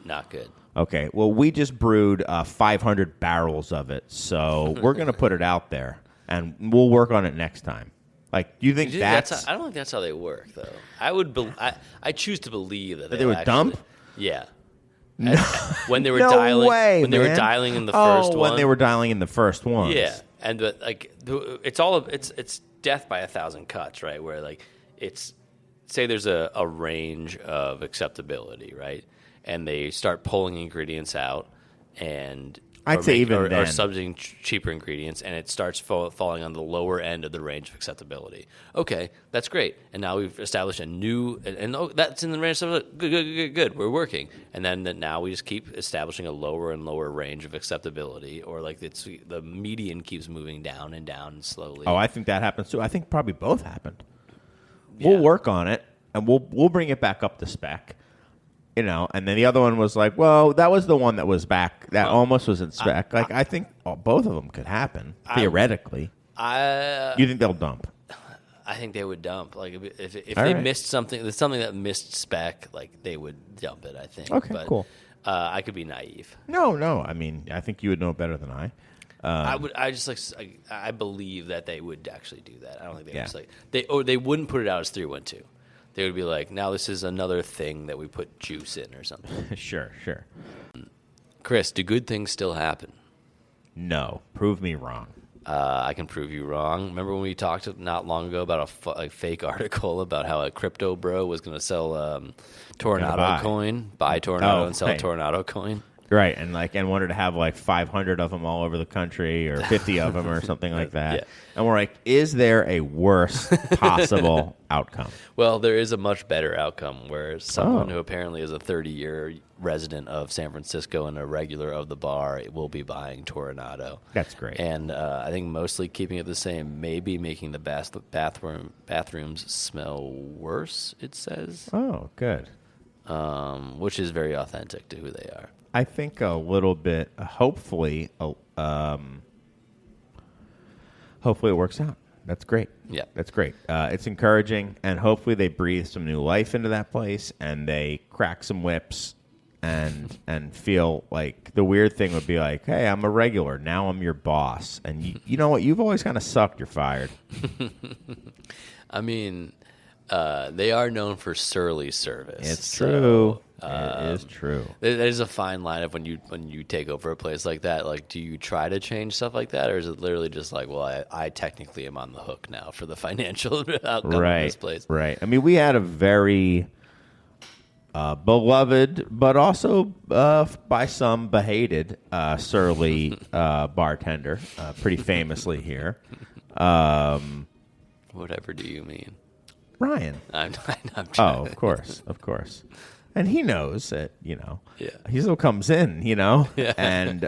not good. Okay, well we just brewed 500 barrels of it, so we're going to put it out there, and we'll work on it next time. Like, do you think that's I don't think that's how they work, though. I choose to believe that they would dump? Yeah. No. When they were No dialing, way, when they were man. dialing in the first one. when they were dialing in the first one. Yeah, and it's death by 1,000 cuts, right? Where like it's say there's a range of acceptability, right? And they start pulling ingredients out, and I'd say even then. or substituting cheaper ingredients, and it starts falling on the lower end of the range of acceptability. Okay, that's great. And now we've established a new, and that's in the range of good. We're working. And then now we just keep establishing a lower and lower range of acceptability, or like the median keeps moving down and down slowly. Oh, I think that happens too. I think probably both happened. Yeah. We'll work on it, and we'll bring it back up to spec. You know, and then the other one was like, well, that was the one that was back, that almost was in spec. I think both of them could happen, theoretically. You think they'll dump? I think they would dump. Like if All they right. missed something, there's something that missed spec, like they would dump it. I think. Okay, but, cool. I could be naive. No. I mean, I think you would know better than I. I believe that they would actually do that. I don't think they Yeah. just like they wouldn't put it out as 312. They would be like, now this is another thing that we put juice in or something. Sure. Chris, do good things still happen? No, prove me wrong. I can prove you wrong. Remember when we talked not long ago about a fake article about how a crypto bro was going to sell Tornado coin, buy Tornado and sell Tornado coin? Right, and wanted to have like 500 of them all over the country, or 50 of them, or something like that. Yeah. And we're like, is there a worse possible outcome? Well, there is a much better outcome where someone who apparently is a 30-year resident of San Francisco and a regular of the bar will be buying Tornado. That's great. And I think mostly keeping it the same, maybe making the bathrooms smell worse, it says. Oh, good. Which is very authentic to who they are. I think a little bit. Hopefully it works out. That's great. Yeah, that's great. It's encouraging, and hopefully they breathe some new life into that place, and they crack some whips, and feel like the weird thing would be like, hey, I'm a regular. Now I'm your boss, and you know what? You've always kind of sucked. You're fired. I mean, they are known for surly service. It's true. It is true. There's a fine line of when you take over a place like that. Like, do you try to change stuff like that, or is it literally just like, well, I technically am on the hook now for the financial outcome of this place? Right. I mean, we had a very beloved, but also by some behated, surly bartender, pretty famously here. Whatever do you mean? Ryan. I'm of course. And he knows that, Yeah. he still comes in, Yeah. and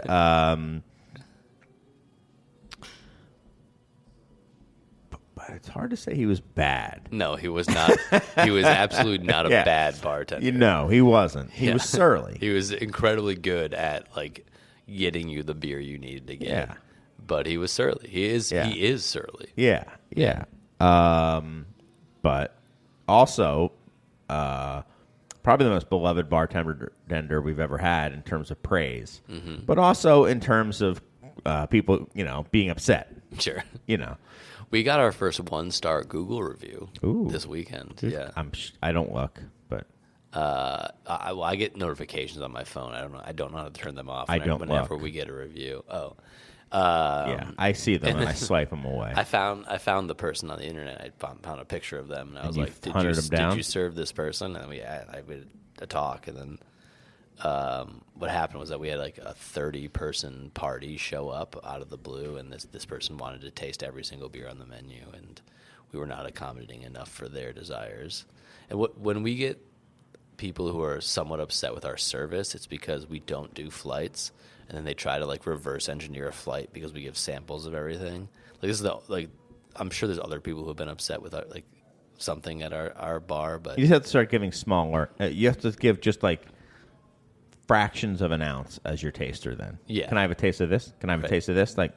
but it's hard to say he was bad. No, he was not. He was absolutely not a bad bartender. He wasn't. He was surly. He was incredibly good at like getting you the beer you needed to get. Yeah. But he was surly. He is surly. Yeah. But also, probably the most beloved bartender we've ever had in terms of praise, but also in terms of people, being upset. Sure. We got our first 1-star Google review this weekend. Dude, yeah. I don't look, but I get notifications on my phone. I don't know how to turn them off. Whenever we get a review. I see them and I swipe them away. I found the person on the internet. I found a picture of them, and I was like, "Did you serve this person?" And I did a talk, and then what happened was that we had like a 30-person party show up out of the blue, and this person wanted to taste every single beer on the menu, and we were not accommodating enough for their desires. And when we get people who are somewhat upset with our service, it's because we don't do flights. And then they try to like reverse engineer a flight because we give samples of everything. Like this is I'm sure there's other people who have been upset with something at our bar, but you just have to start giving smaller. You have to give just like fractions of an ounce as your taster. Then, can I have a taste of this? Can I have a taste of this? Like,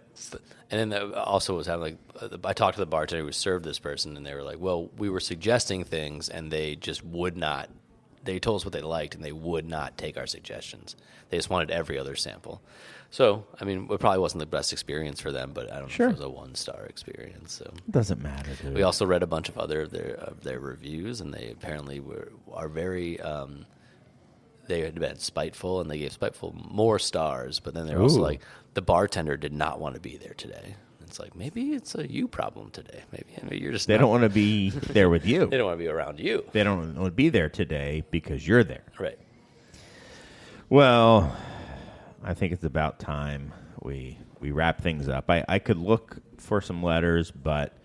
and then also was having I talked to the bartender who served this person, and they were like, "Well, we were suggesting things, and they just would not they told us what they liked, and they would not take our suggestions. They just wanted every other sample. So, I mean, it probably wasn't the best experience for them, but I don't know if it was a 1-star experience. So It doesn't matter, dude. we also read a bunch of other of their reviews, and they apparently are very. They had been spiteful, and they gave Spiteful more stars. But then they're also like, the bartender did not want to be there today. It's like, maybe it's a you problem today. Maybe you're just. They don't want to be there with you. They don't want to be around you. They don't want to be there today because you're there. Right. Well, I think it's about time we wrap things up. I could look for some letters, but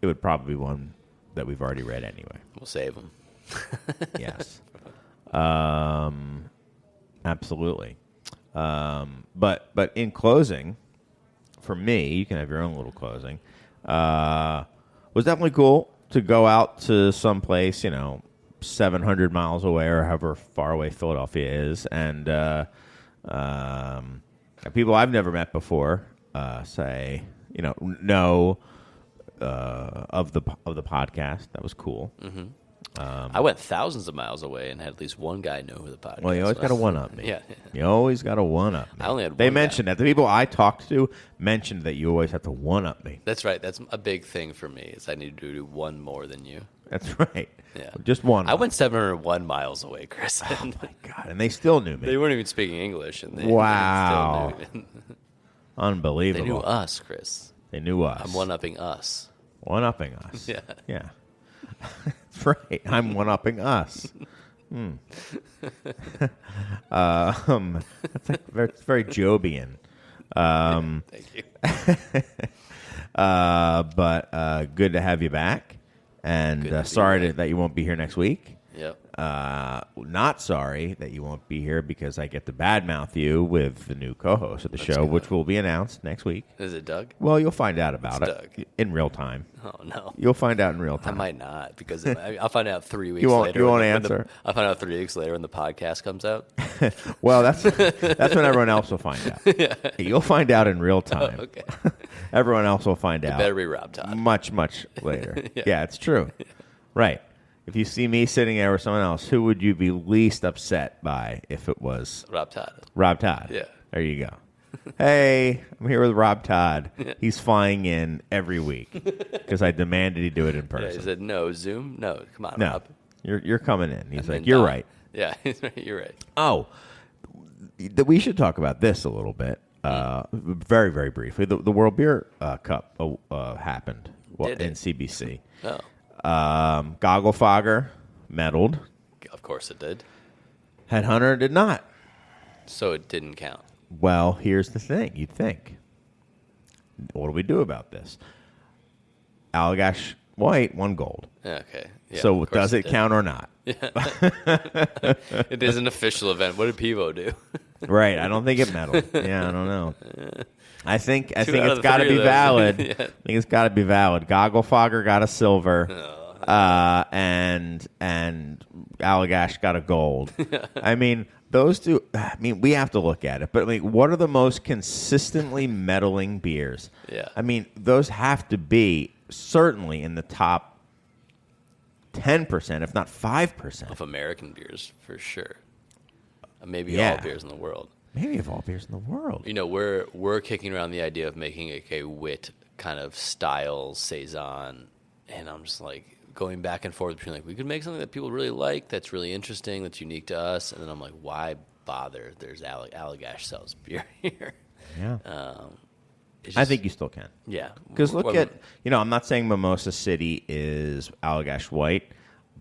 it would probably be one that we've already read anyway. We'll save them. Yes. Absolutely. But in closing, for me, you can have your own little closing. Was definitely cool to go out to some place, 700 miles away or however far away Philadelphia is, and people I've never met before say, know of the podcast. That was cool. Mm-hmm. I went thousands of miles away and had at least one guy know who the podcast was. Well, you always got to one-up me. Yeah. You always got to one-up me. I only had They one mentioned guy. that. The people I talked to mentioned that you always have to one-up me. That's right. That's a big thing for me is I need to do one more than you. That's right. Yeah. Just one. I went 701 miles away, Chris. Oh, my God. And they still knew me. They weren't even speaking English. And they Wow. Still knew. Unbelievable. They knew us, Chris. They knew us. I'm one-upping us. One-upping us. Yeah. Yeah. That's right. I'm one-upping us. That's like it's very Jobian. Thank you. But good to have you back. And sorry that you won't be here next week. Yep. Not sorry that you won't be here because I get to badmouth you with the new co-host of the show, which will be announced next week. Is it Doug? Well, you'll find out about It's it Doug. in real time. Oh, no. You'll find out in real I time. might not because I'll find out 3 weeks You won't- later. you won't when answer? I'll find out 3 weeks later when the podcast comes out. Well, that's when everyone else will find out. You'll find out in real time. Oh, okay. Everyone else will find out. Better be Rob Todd. Much, much later. Yeah, it's true. Right. If you see me sitting there with someone else, who would you be least upset by if it was Rob Todd. Rob Todd? Yeah. There you go. Hey, I'm here with Rob Todd. He's flying in every week because I demanded he do it in Yeah, he person. said, no, Zoom? No, come on, No, Rob. you're coming in. He's And like, then you're Don. right. Yeah, you're right. Oh, we should talk about this a little bit. Very, very briefly. The World Beer Cup happened Did it? in CBC. Oh, Gogglefogger medaled. of course it did. Headhunter did not. So it didn't count. Well, here's the thing. You'd think. What do we do about this? Allagash White won gold. Okay. Yeah, So of course does it did. count or not? It is an official event. What did Pivo do? Right. I don't think it medaled. Yeah, I don't know. I think out of it's the got to three be of those. valid. Yeah. I think it's got to be valid. Gogglefogger got a silver, and Allagash got a gold. I mean, those two. I mean, we have to look at it. But I mean, what are the most consistently medaling beers? Yeah. I mean, those have to be certainly in the top 10%, if not 5%. Of American beers, for sure. Maybe Yeah. all beers in the world. Maybe of all beers in the world. You know, we're kicking around the idea of making a wit kind of style saison, and I'm just like going back and forth between like we could make something that people really like, that's really interesting, that's unique to us, and then I'm like, why bother? There's Allagash sells beer here. Yeah. It's I just- think you still can. yeah. Because look Well, at, I'm not saying Mimosa City is Allagash White,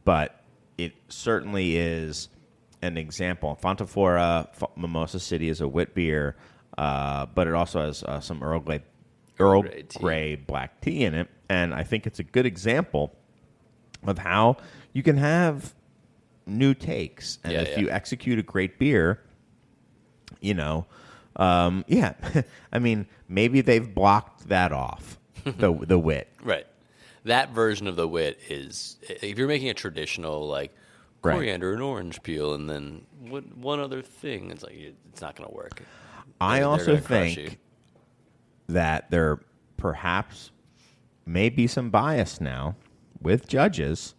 but it certainly is an example. Fontafora Mimosa City is a wit beer, but it also has some Earl Grey tea. Grey black tea in it. And I think it's a good example of how you can have new takes. And if you execute a great beer, yeah, I mean, maybe they've blocked that off, the wit. Right. That version of the wit is if you're making a traditional like Right. coriander and orange peel, and then one other thing, it's like it's not going to work. I They're also gonna crush you. think that there perhaps may be some bias now with judges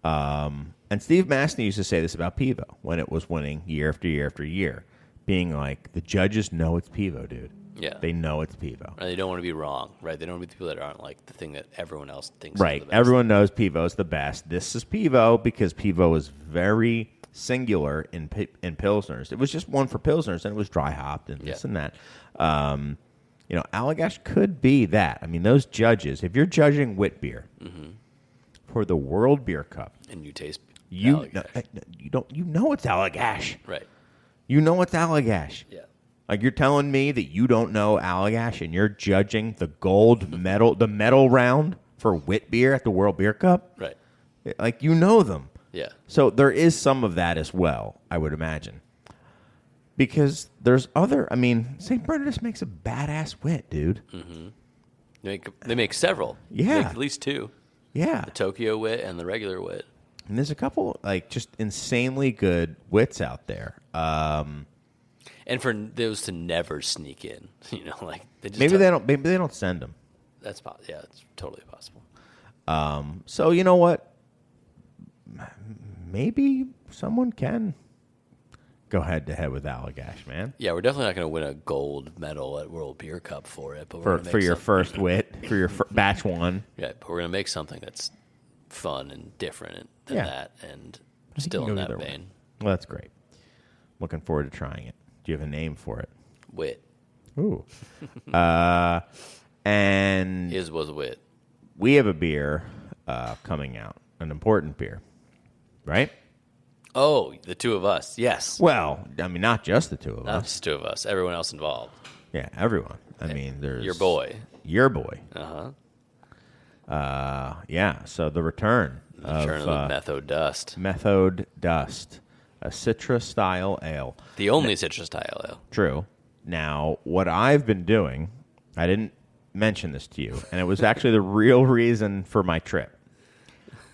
And Steve Mastny used to say this about Pivo when it was winning year after year after year, being like, the judges know it's Pivo, dude. Yeah. They know it's Pivo. And they don't want to be wrong, right? They don't want to be the people that aren't like the thing that everyone else thinks Right. is the best. Everyone knows Pivo is the best. This is Pivo because Pivo is very singular in Pilsners. It was just one for Pilsners, and it was dry hopped and this and that. Allagash could be that. I mean, those judges, if you're judging wit beer for the World Beer Cup, And you taste you Allagash. you know it's Allagash. Right. You know it's Allagash. Yeah. Like, you're telling me that you don't know Allagash and you're judging the gold medal, the medal round for wit beer at the World Beer Cup? Right. Like, you know them. Yeah. So there is some of that as well, I would imagine. Because there's St. Bernardus makes a badass wit, dude. Mm-hmm. They make several. Yeah. They make at least two. Yeah. The Tokyo wit and the regular wit. And there's a couple, like, just insanely good wits out there. And for those to never sneak in, like they just Maybe they don't send them. That's yeah, it's totally possible. So you know what? Maybe someone can go head to head with Allagash, man. Yeah, we're definitely not going to win a gold medal at World Beer Cup for it, but we're gonna For make your something- first wit, for your batch one. Yeah, but we're going to make something that's fun and different than Yeah. that, and I think still you can in go that either way. vein. Well, that's great. Looking forward to trying it. Do you have a name for it? Wit Ooh. And was wit. we have a beer coming out, an important beer, right? Oh, the two of us. Yes. Well, I mean, not just the two of Not us. just two of us. Everyone else involved. Yeah, everyone. I mean, there's Your boy. Your boy. Uh-huh. Yeah, so the return The Return of the Methode Dust. Methode Dust, a Citra Style Ale. The only Citra Style Ale. True. Now, what I've been doing, I didn't mention this to you, and it was actually the real reason for my trip.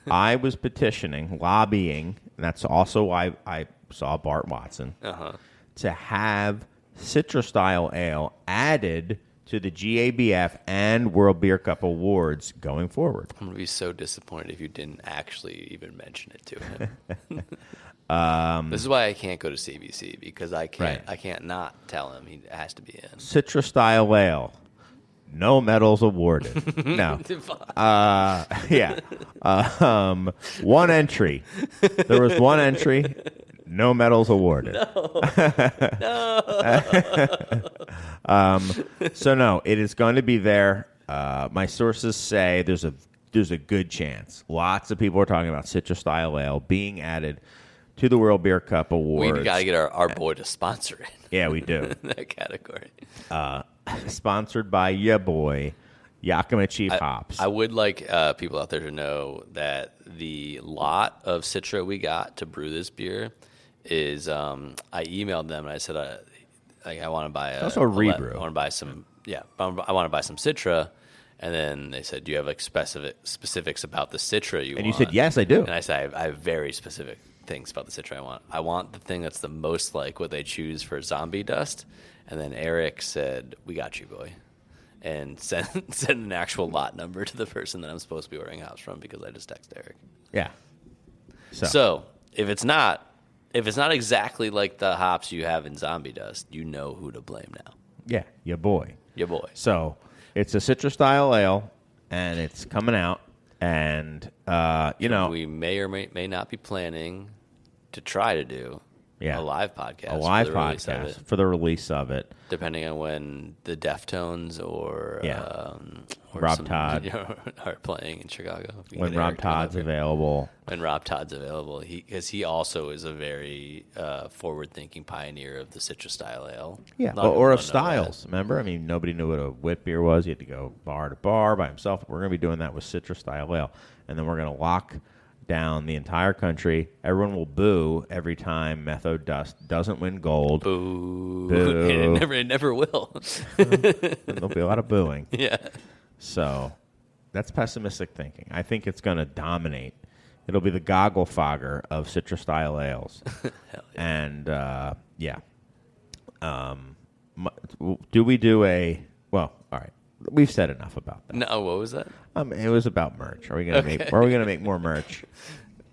I was petitioning, lobbying, and that's also why I saw Bart Watson, to have Citra Style Ale added to the GABF and World Beer Cup awards going forward. I'm going to be so disappointed if you didn't actually even mention it to him. This is why I can't go to CBC, because I can't Right. I can't not tell him he has to be in. Citra Style Ale. No medals awarded. No. Yeah. One entry. There was one entry. No medals awarded. So no, it is going to be there. My sources say there's a good chance. Lots of people are talking about Citra Style Ale being added to the World Beer Cup awards. We got to get our boy to sponsor it. Yeah, we do. That category. Sponsored by ya boy, Yakima Chief Hops. I would like people out there to know that the lot of Citra we got to brew this beer is I emailed them and I said I want to buy also a rebrew. I want to buy some I want to buy some Citra, and then they said, do you have like specifics about the Citra you want? And you said, yes, I do. And I said, I have very specific things about the Citra I want. I want the thing that's the most like what they choose for zombie dust. And then Eric said, we got you, boy. And sent an actual lot number to the person that I'm supposed to be ordering hops from, because I just texted Eric. Yeah. So if it's not exactly like the hops you have in zombie dust, you know who to blame now. Yeah, ya boy. Your boy. So it's a Citra Style Ale, and it's coming out. And, we may or may not be planning to try to do a live podcast. A live for the release of podcast it, for the release of it. depending on when the Deftones or Rob Todd are playing in Chicago. If we can when get Rob Eric to come Todd's up here. available. When Rob Todd's available, because he also is a very forward-thinking pioneer of the Citra Style Ale. Yeah, A lot or people of don't know that. styles. Remember, I mean, nobody knew what a wit beer was. You had to go bar to bar by himself. We're going to be doing that with Citra Style Ale, and then we're going to lock down the entire country. Everyone will boo every time Methode Dust doesn't win gold. Boo. Boo. It never will. There'll be a lot of booing. Yeah. So that's pessimistic thinking. I think it's going to dominate. It'll be the goggle fogger of Citra Style ales. Hell yeah. And do we do a? Well, all right. We've said enough about that. No, what was that? It was about merch. Are we going to make more merch?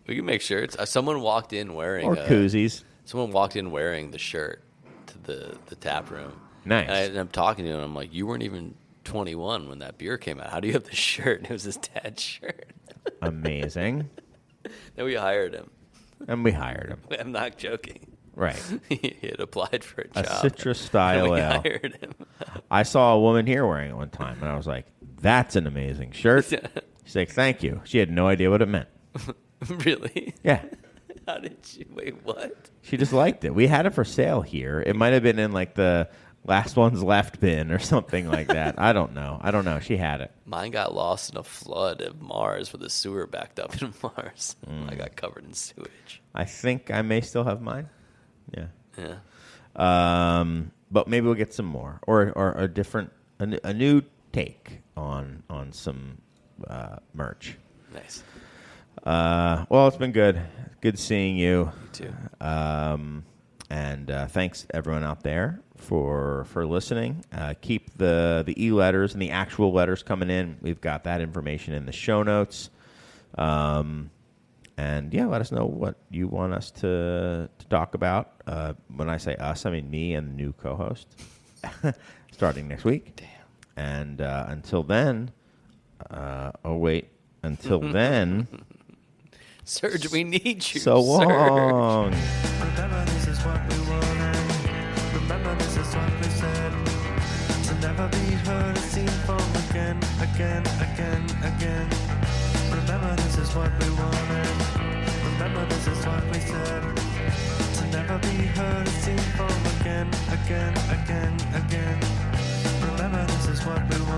We can make shirts. Someone walked in wearing or koozies. Someone walked in wearing the shirt to the tap room. Nice. And I'm talking to him. I'm like, you weren't even 21 when that beer came out. How do you have the shirt? And it was his dad's shirt. Amazing. Then we hired him. And we hired him. I'm not joking. Right. He had applied for a A job. Citra Style and we Ale. hired him. I saw a woman here wearing it one time, and I was like, that's an amazing shirt. She's like, thank you. She had no idea what it meant. Really? Yeah. How did you? Wait, what? She just liked it. We had it for sale here. It might have been in like the last one's left bin or something like that. I don't know. She had it. Mine got lost in a flood of Mars where the sewer backed up in Mars. I got covered in sewage. I think I may still have mine. Yeah. Yeah. But maybe we'll get some more or a different, a new take on some merch. Nice. Well, it's been good. Good seeing you. You too. And thanks everyone out there for listening. Keep the e-letters and the actual letters coming in. We've got that information in the show notes. And yeah, let us know what you want us to talk about. When I say us, I mean me and the new co-host starting next week. Damn. And until then, until then, Serge, we need you. so long. Remember this is what we wanted. Remember this is what we said. To never be heard or seen from again. Remember this is what we wanted. Remember this is what we said. To never be heard or seen from again. Remember this is what we wanted.